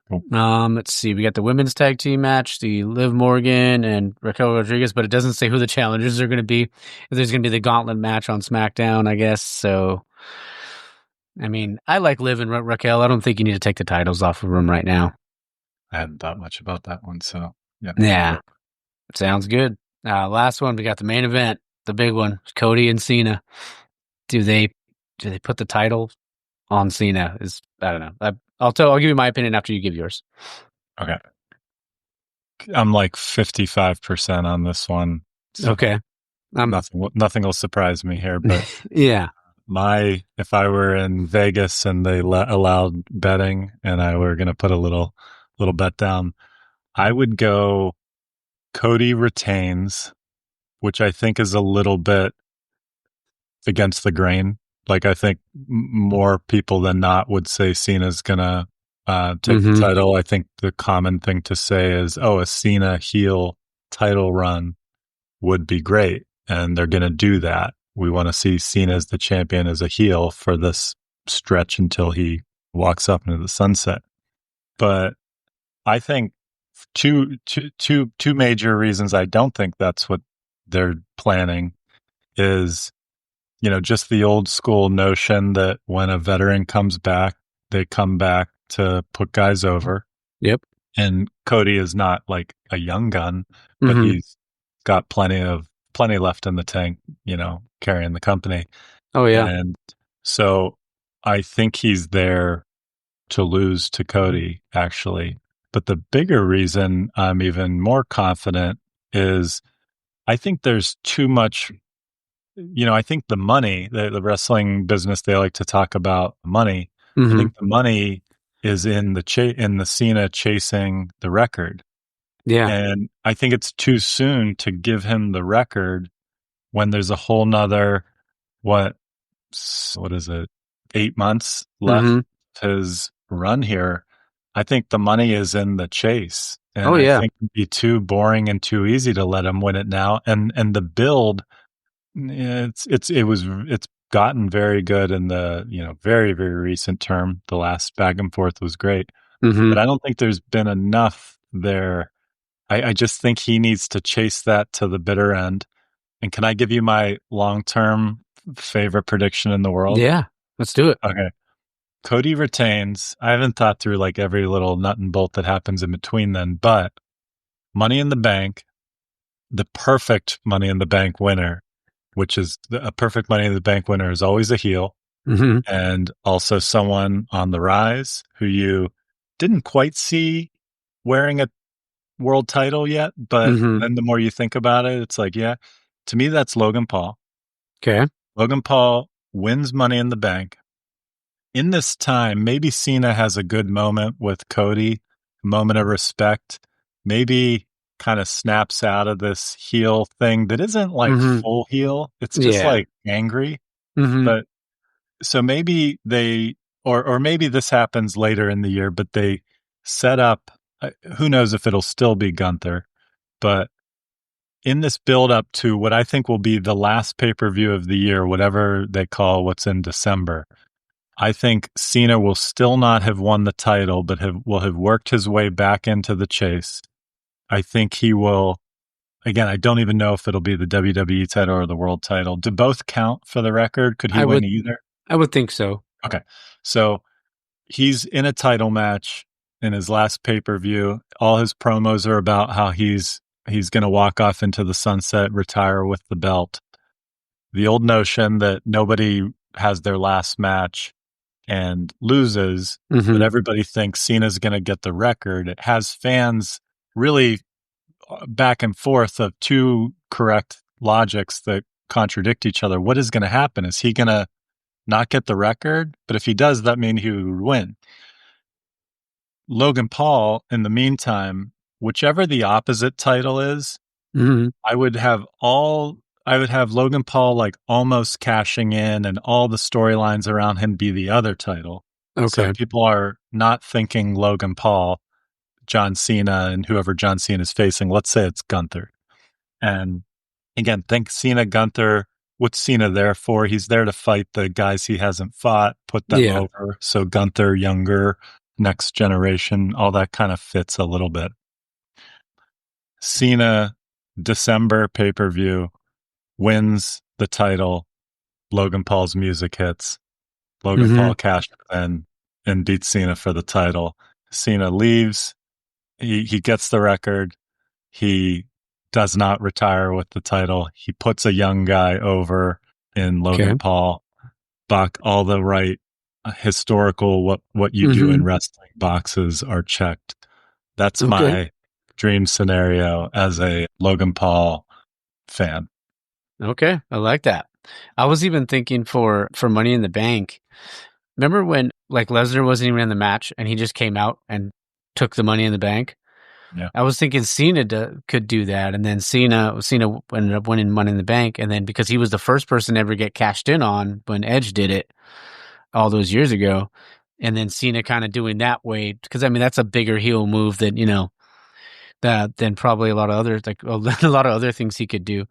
Cool. Let's see. We got the women's tag team match, the Liv Morgan and Raquel Rodriguez, but it doesn't say who the challengers are going to be. There's going to be the gauntlet match on SmackDown, I guess. So, I mean, I like Liv and Raquel. I don't think you need to take the titles off of them right now. I hadn't thought much about that one, so yeah. Yeah, sounds good. Last one, we got the main event, the big one, Cody and Cena. Do they put the title on Cena? I don't know. I'll give you my opinion after you give yours. Okay. I'm like 55% on this one. So okay. Nothing will surprise me here, but yeah. If I were in Vegas and they allowed betting and I were going to put a little bet down, I would go Cody retains, which I think is a little bit against the grain Like, I think more people than not would say Cena's gonna take the title. I think the common thing to say is, oh, a Cena heel title run would be great. And they're going to do that. We want to see Cena as the champion as a heel for this stretch until he walks up into the sunset. But I think two major reasons I don't think that's what they're planning is, you know, just the old school notion that when a veteran comes back, they come back to put guys over. Yep. And Cody is not like a young gun, but he's got plenty left in the tank, you know, carrying the company. Oh yeah. And so I think he's there to lose to Cody, actually. But the bigger reason I'm even more confident is I think there's too much, you know, I think the money, the wrestling business, they like to talk about money. I think the money is in the Cena chasing the record. Yeah. And I think it's too soon to give him the record when there's a whole nother, what is it, 8 months left his run here. I think the money is in the chase. And I think it'd be too boring and too easy to let him win it now. And the build, it's gotten very good in the, you know, very, very recent term. The last back and forth was great. But I don't think there's been enough there. I just think he needs to chase that to the bitter end. And can I give you my long-term favorite prediction in the world? Yeah, let's do it. Okay. Cody retains. I haven't thought through like every little nut and bolt that happens in between then, but Money in the Bank, the perfect Money in the Bank winner, which is a perfect Money in the Bank winner is always a heel. And also someone on the rise who you didn't quite see wearing a world title yet, but then the more you think about it, it's like, yeah, to me, that's Logan Paul. Okay. Logan Paul wins Money in the Bank. In this time, maybe Cena has a good moment with Cody, a moment of respect, maybe kind of snaps out of this heel thing that isn't like full heel. It's just like angry. But so maybe they, or maybe this happens later in the year, but they set up, who knows if it'll still be Gunther, but in this build up to what I think will be the last pay-per-view of the year, whatever they call what's in December, I think Cena will still not have won the title, but will have worked his way back into the chase. I think he will, again, I don't even know if it'll be the WWE title or the world title. Do both count for the record? Could he win either? I would think so. Okay. So he's in a title match in his last pay-per-view. All his promos are about how he's going to walk off into the sunset, retire with the belt. The old notion that nobody has their last match and loses, but everybody thinks Cena's going to get the record. It has fans really back and forth of two correct logics that contradict each other. What is going to happen? Is he going to not get the record? But if he does, that means he would win. Logan Paul, in the meantime, whichever the opposite title is, I would have Logan Paul like almost cashing in and all the storylines around him be the other title. Okay. So people are not thinking Logan Paul, John Cena, and whoever John Cena is facing. Let's say it's Gunther. And again, think Cena, Gunther. What's Cena there for? He's there to fight the guys he hasn't fought, put them over. So Gunther, younger, next generation, all that kind of fits a little bit. Cena, December pay-per-view, wins the title. Logan Paul's music hits. Logan Paul cashes in and beats Cena for the title. Cena leaves. He gets the record. He does not retire with the title. He puts a young guy over in Logan Paul. All the right historical what you do in wrestling boxes are checked. That's my dream scenario as a Logan Paul fan. Okay, I like that. I was even thinking for Money in the Bank. Remember when like Lesnar wasn't even in the match and he just came out and took the Money in the Bank? Yeah. I was thinking Cena could do that, and then Cena ended up winning Money in the Bank, and then because he was the first person to ever get cashed in on when Edge did it all those years ago, and then Cena kind of doing that way, because I mean that's a bigger heel move than than probably a lot of other a lot of other things he could do.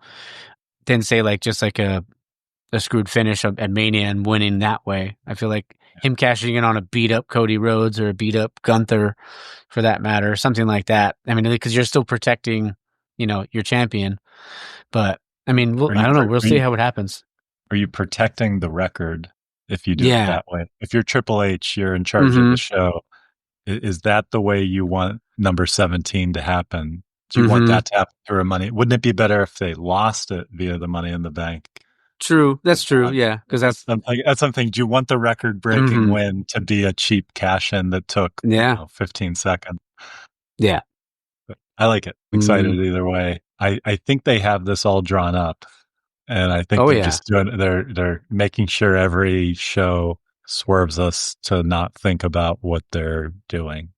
Than say like just like a screwed finish at Mania and winning that way. I feel like him cashing in on a beat up Cody Rhodes or a beat up Gunther, for that matter, something like that. I mean, because you're still protecting, your champion. But I mean, I don't know. We'll see how it happens. Are you protecting the record if you do it Yeah. that way? If you're Triple H, you're in charge of the show. Is that the way you want number 17 to happen? Do you want that to happen through money? Wouldn't it be better if they lost it via the Money in the Bank? True. That's true. Yeah. Because that's something. Do you want the record breaking win to be a cheap cash in that took 15 seconds? Yeah. But I like it. Excited either way. I think they have this all drawn up. And I think they're just doing they're making sure every show swerves us to not think about what they're doing.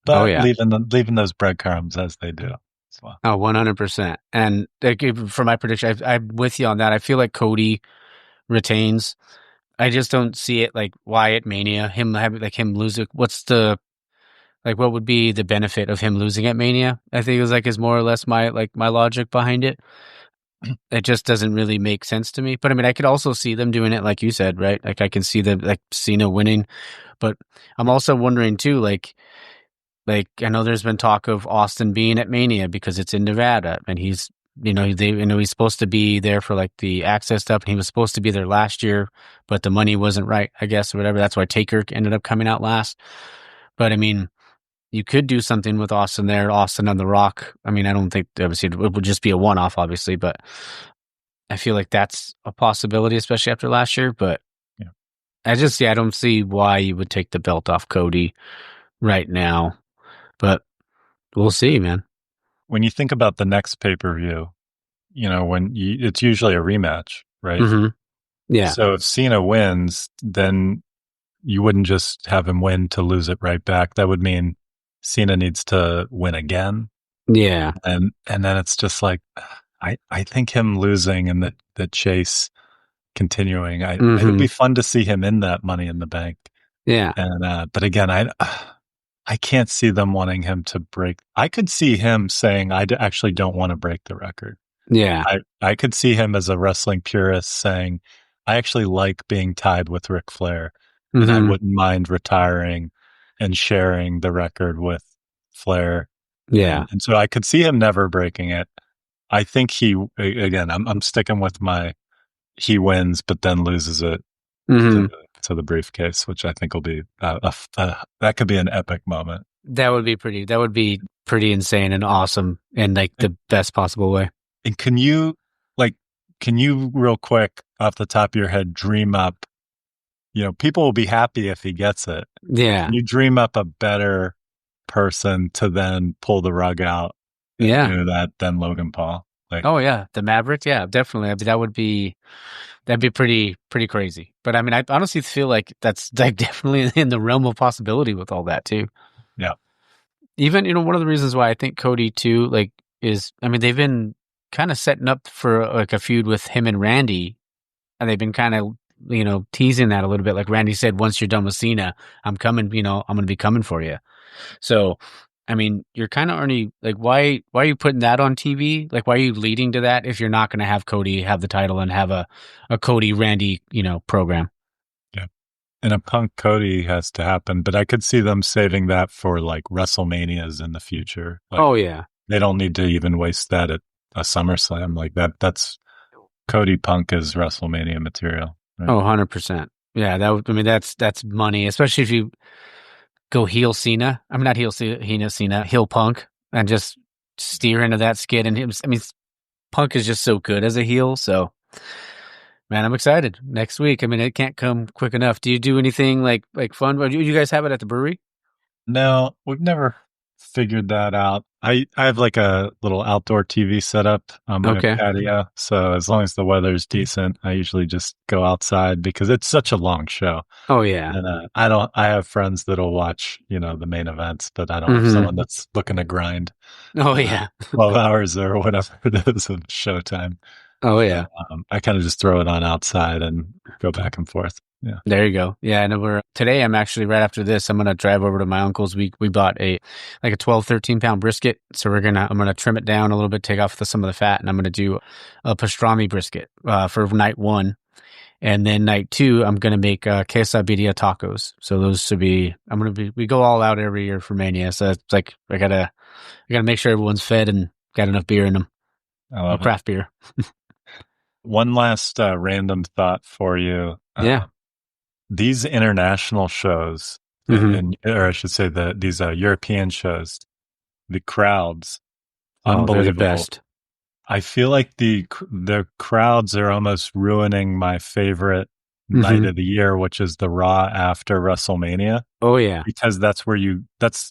But leaving those breadcrumbs as they do. So. Oh, 100%. And for my prediction, I'm with you on that. I feel like Cody retains. I just don't see it like Wyatt Mania, him losing. What would be the benefit of him losing at Mania? I think it was is more or less my logic behind it. It just doesn't really make sense to me. But I mean, I could also see them doing it like you said, right? Like I can see them Cena winning, but I'm also wondering too, like I know there's been talk of Austin being at Mania because it's in Nevada, and he's he's supposed to be there for the access stuff, and he was supposed to be there last year, but the money wasn't right, I guess, or whatever. That's why Taker ended up coming out last. But I mean, you could do something with Austin there, Austin on the Rock. I mean, I don't think obviously it would just be a one-off, obviously, but I feel like that's a possibility, especially after last year. But I don't see why you would take the belt off Cody right now. But we'll see, man. When you think about the next pay-per-view, it's usually a rematch, right? Mm-hmm. Yeah. So if Cena wins, then you wouldn't just have him win to lose it right back. That would mean Cena needs to win again. Yeah. And then it's just like, I think him losing and the chase continuing, it would be fun to see him in that Money in the Bank. Yeah. And, but again, I can't see them wanting him to break. I could see him saying, I actually don't want to break the record. Yeah. I could see him as a wrestling purist saying, I actually like being tied with Ric Flair, and I wouldn't mind retiring and sharing the record with Flair. Yeah. And so I could see him never breaking it. I think I'm sticking with he wins, but then loses it to the briefcase, which I think will be that could be an epic moment. That would be pretty insane and awesome in the best possible way. And can you real quick off the top of your head dream up, people will be happy if he gets it. Yeah. Can you dream up a better person to then pull the rug out? Yeah. Than Logan Paul. Oh yeah, the Maverick. Yeah, definitely. I mean, that'd be pretty crazy. But I mean, I honestly feel like that's definitely in the realm of possibility with all that too. Yeah. Even one of the reasons why I think Cody too is, I mean, they've been kind of setting up for a feud with him and Randy, and they've been kind of teasing that a little bit. Like Randy said, once you're done with Cena, I'm coming. I'm going to be coming for you. So. I mean, you're kind of already why are you putting that on TV? Why are you leading to that if you're not going to have Cody have the title and have a Cody Randy, program? Yeah. And a Punk Cody has to happen, but I could see them saving that for WrestleManias in the future. Oh yeah. They don't need to even waste that at a SummerSlam. That's Cody Punk is WrestleMania material. Right? Oh, 100%. Yeah. That's money, especially if you go heel Cena. I mean, not heel Cena, heel Punk, and just steer into that skid. And Punk is just so good as a heel. So, man, I'm excited. Next week. I mean, it can't come quick enough. Do you do anything like fun? Do you guys have it at the brewery? No, we've never figured that out. I have like a little outdoor TV setup on my Okay. patio. So as long as the weather's decent, I usually just go outside because it's such a long show. Oh yeah. And I have friends that'll watch, the main events, but I don't have Mhm. someone that's looking to grind Oh yeah. 12 hours or whatever it is of showtime. Oh yeah. I kind of just throw it on outside and go back and forth. Yeah. There you go. Yeah, and today I'm actually right after this, I'm gonna drive over to my uncle's. We bought a 12, 13 pound brisket. So I'm gonna trim it down a little bit, take off some of the fat, and I'm gonna do a pastrami brisket for night 1. And then night 2, I'm gonna make quesadilla tacos. So those should be we go all out every year for Mania. So it's like I gotta make sure everyone's fed and got enough beer in them. I love it. Craft beer. One last random thought for you. Yeah. These international shows, Mhm. or I should say these European shows, the crowds, Oh, they're the unbelievable. best. I feel like the crowds are almost ruining my favorite night of the year, which is the Raw after WrestleMania. Oh yeah. Because that's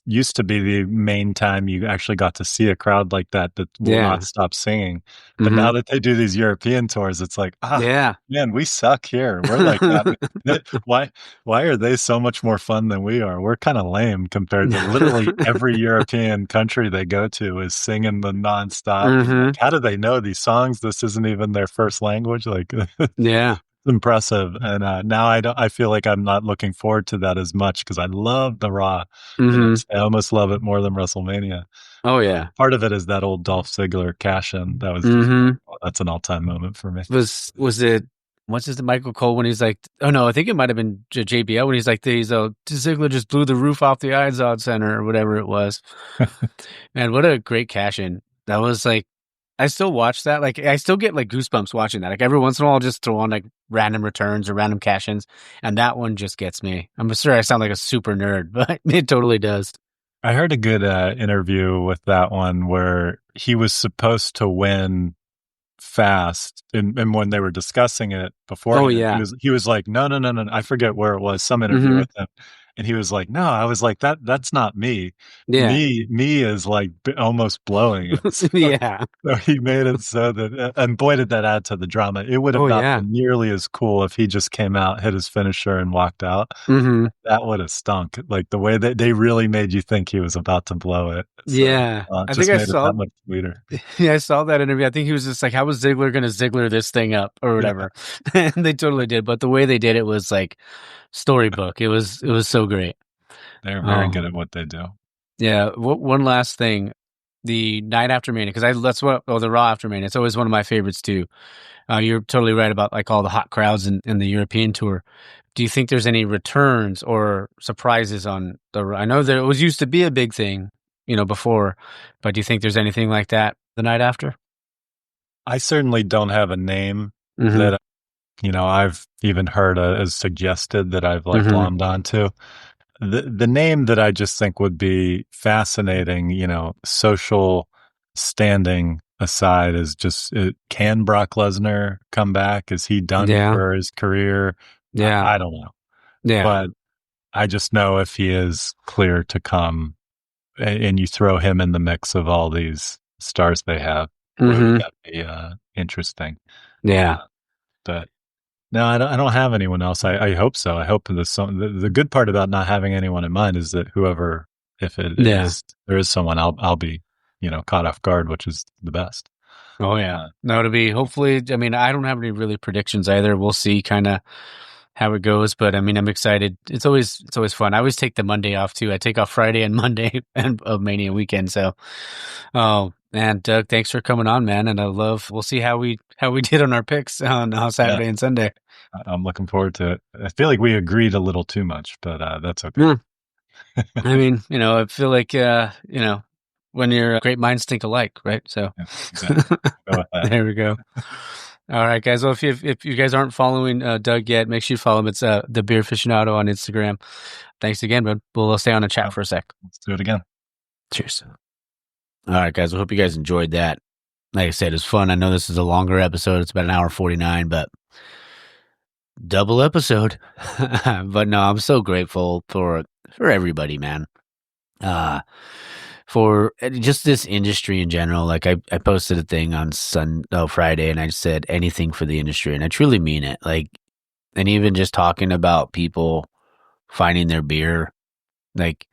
used to be the main time you actually got to see a crowd like that will not stop singing. But now that they do these European tours, it's like, yeah. man, we suck here. We're like that. Why are they so much more fun than we are? We're kind of lame compared to literally every European country they go to is singing the nonstop. Like, how do they know these songs? This isn't even their first language. Like, yeah. Impressive. And now I feel like I'm not looking forward to that as much because I love the Raw. And I almost love it more than WrestleMania. Oh yeah. Part of it is that old Dolph Ziggler cash in. That was that's an all-time moment for me. Was it what's his Michael Cole when he's like, oh no, I think it might have been JBL when he's like, Ziggler just blew the roof off the Izod Center or whatever it was. Man, what a great cash in. That was like, I still watch that. Like, I still get like goosebumps watching that. Like every once in a while, I'll just throw on like random returns or random cash ins, and that one just gets me. I'm sure I sound like a super nerd, but it totally does. I heard a good interview with that one where he was supposed to win fast, and when they were discussing it before, he was like, no, I forget where it was, some interview with him. And he was like, no, I was like, that's not me. Yeah. Me is like almost blowing it. So, yeah. So he made it so that, and boy, did that add to the drama. It would have not been nearly as cool if he just came out, hit his finisher, and walked out. That would have stunk. Like the way that they really made you think he was about to blow it. So, yeah. I think I saw it that much sweeter. Yeah, I saw that interview. I think he was just like, how was Ziggler going to Ziggler this thing up or whatever? Yeah. And they totally did. But the way they did it was like storybook. It was so great. They're very good at what they do. Yeah. One last thing, the night after Mania, because the Raw after Mania. It's always one of my favorites too. You're totally right about like all the hot crowds in the European tour. Do you think there's any returns or surprises on the? I know there was used to be a big thing, before, but do you think there's anything like that the night after? I certainly don't have a name that I've even heard as suggested that I've like glommed onto. The name that I just think would be fascinating, social standing aside, is just can Brock Lesnar come back? Is he done for his career? Yeah, I don't know. Yeah, but I just know if he is clear to come, and you throw him in the mix of all these stars they have, would that be interesting? Yeah, but. No, I don't have anyone else. I hope so. I hope there's the good part about not having anyone in mind is that if there is someone, I'll be, caught off guard, which is the best. Oh yeah. No, to be hopefully, I mean, I don't have any really predictions either. We'll see kind of how it goes, but I mean, I'm excited. It's always fun. I always take the Monday off too. I take off Friday and Monday of Mania weekend. So, and Doug, thanks for coming on, man. And we'll see how we did on our picks on Saturday and Sunday. I'm looking forward to it. I feel like we agreed a little too much, but that's okay. Yeah. I mean, I feel like, when great minds think alike, right? So yeah, exactly. Go with that. There we go. All right, guys. Well, if you guys aren't following Doug yet, make sure you follow him. It's the Beer Aficionado on Instagram. Thanks again, bud. We'll stay on the chat for a sec. Let's do it again. Cheers. All right, guys. I hope you guys enjoyed that. Like I said, it was fun. I know this is a longer episode. It's about an hour 49, but double episode. But no, I'm so grateful for everybody, man. for just this industry in general. Like I posted a thing on Friday, and I said anything for the industry, and I truly mean it. Like, and even just talking about people finding their beer, like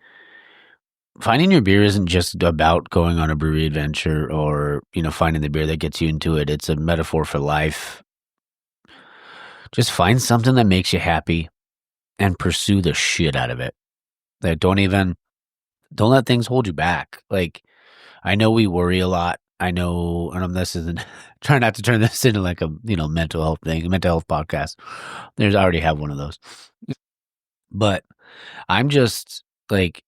finding your beer isn't just about going on a brewery adventure or, finding the beer that gets you into it. It's a metaphor for life. Just find something that makes you happy and pursue the shit out of it. Like, don't let things hold you back. Like, I know we worry a lot. I know, and this isn't trying not to turn this into like a, mental health podcast. I already have one of those. But I'm just like,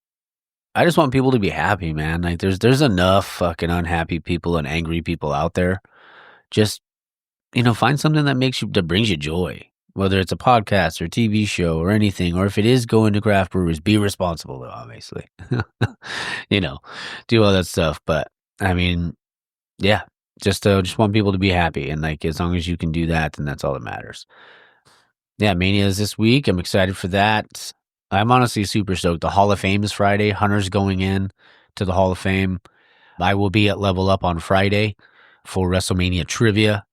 I just want people to be happy, man. Like there's enough fucking unhappy people and angry people out there. Just, find something that brings you joy. Whether it's a podcast or TV show or anything, or if it is going to craft brewers, be responsible though, obviously. Do all that stuff. But I mean, yeah, just want people to be happy. And like, as long as you can do that, then that's all that matters. Yeah, Mania is this week. I'm excited for that. I'm honestly super stoked. The Hall of Fame is Friday. Hunter's going in to the Hall of Fame. I will be at Level Up on Friday for WrestleMania trivia.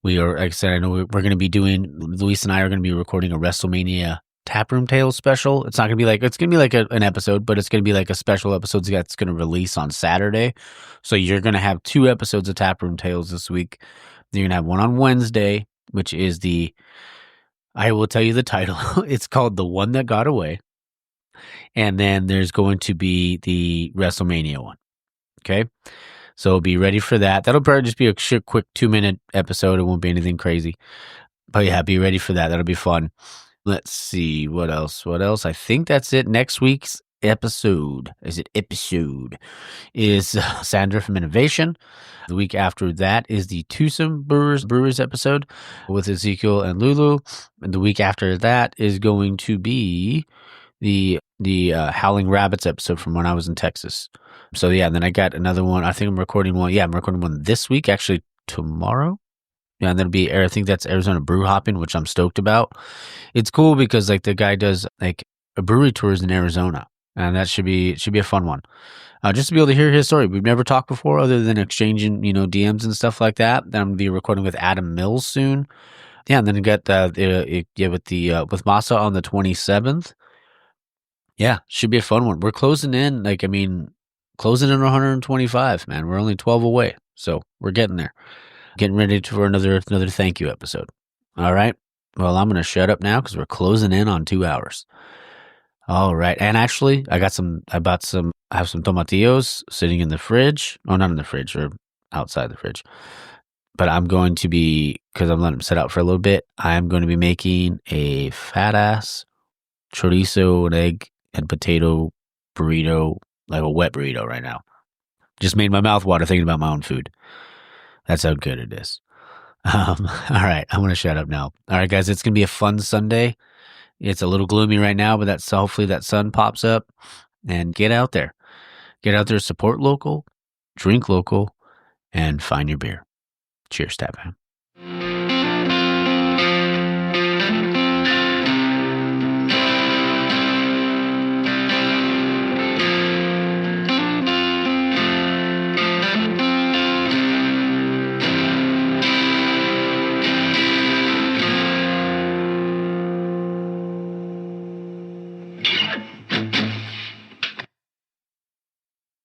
We are, like I said, I know we're going to be Luis and I are going to be recording a WrestleMania Taproom Tales special. It's not going to be it's going to be like an episode, but it's going to be like a special episode that's going to release on Saturday. So you're going to have 2 episodes of Taproom Tales this week. You're going to have one on Wednesday, which is I will tell you the title. It's called The One That Got Away. And then there's going to be the WrestleMania one. Okay. So be ready for that. That'll probably just be a quick 2-minute episode. It won't be anything crazy. But yeah, be ready for that. That'll be fun. Let's see. What else? I think that's it. Next week's episode is Sandra from Innovation. The week after that is the Twosome Brewers episode with Ezekiel and Lulu. And the week after that is going to be the Howling Rabbits episode from when I was in Texas. So yeah, and then I got another one. I think I'm recording one. Yeah, I'm recording one this week, actually tomorrow. Yeah, and that'll be, I think that's Arizona Brew Hopping, which I'm stoked about. It's cool because like the guy does like a brewery tours in Arizona, and that should be a fun one. Just to be able to hear his story. We've never talked before other than exchanging, DMs and stuff like that. Then I'm going to be recording with Adam Mills soon. Yeah, and then you got with Masa on the 27th. Yeah, should be a fun one. We're closing in, closing in 125, man. We're only 12 away. So we're getting there. Getting ready for another thank you episode. All right. Well, I'm going to shut up now because we're closing in on 2 hours. All right. And actually, I have some tomatillos sitting in the fridge. Oh, not in the fridge, or outside the fridge. But I'm going to be, because I'm letting them sit out for a little bit, I'm going to be making a fat ass chorizo and egg and potato burrito, like a wet burrito right now. Just made my mouth water thinking about my own food. That's how good it is. All right, I'm going to shut up now. All right, guys, it's going to be a fun Sunday. It's a little gloomy right now, but hopefully that sun pops up, and get out there. Get out there, support local, drink local, and find your beer. Cheers, Tap.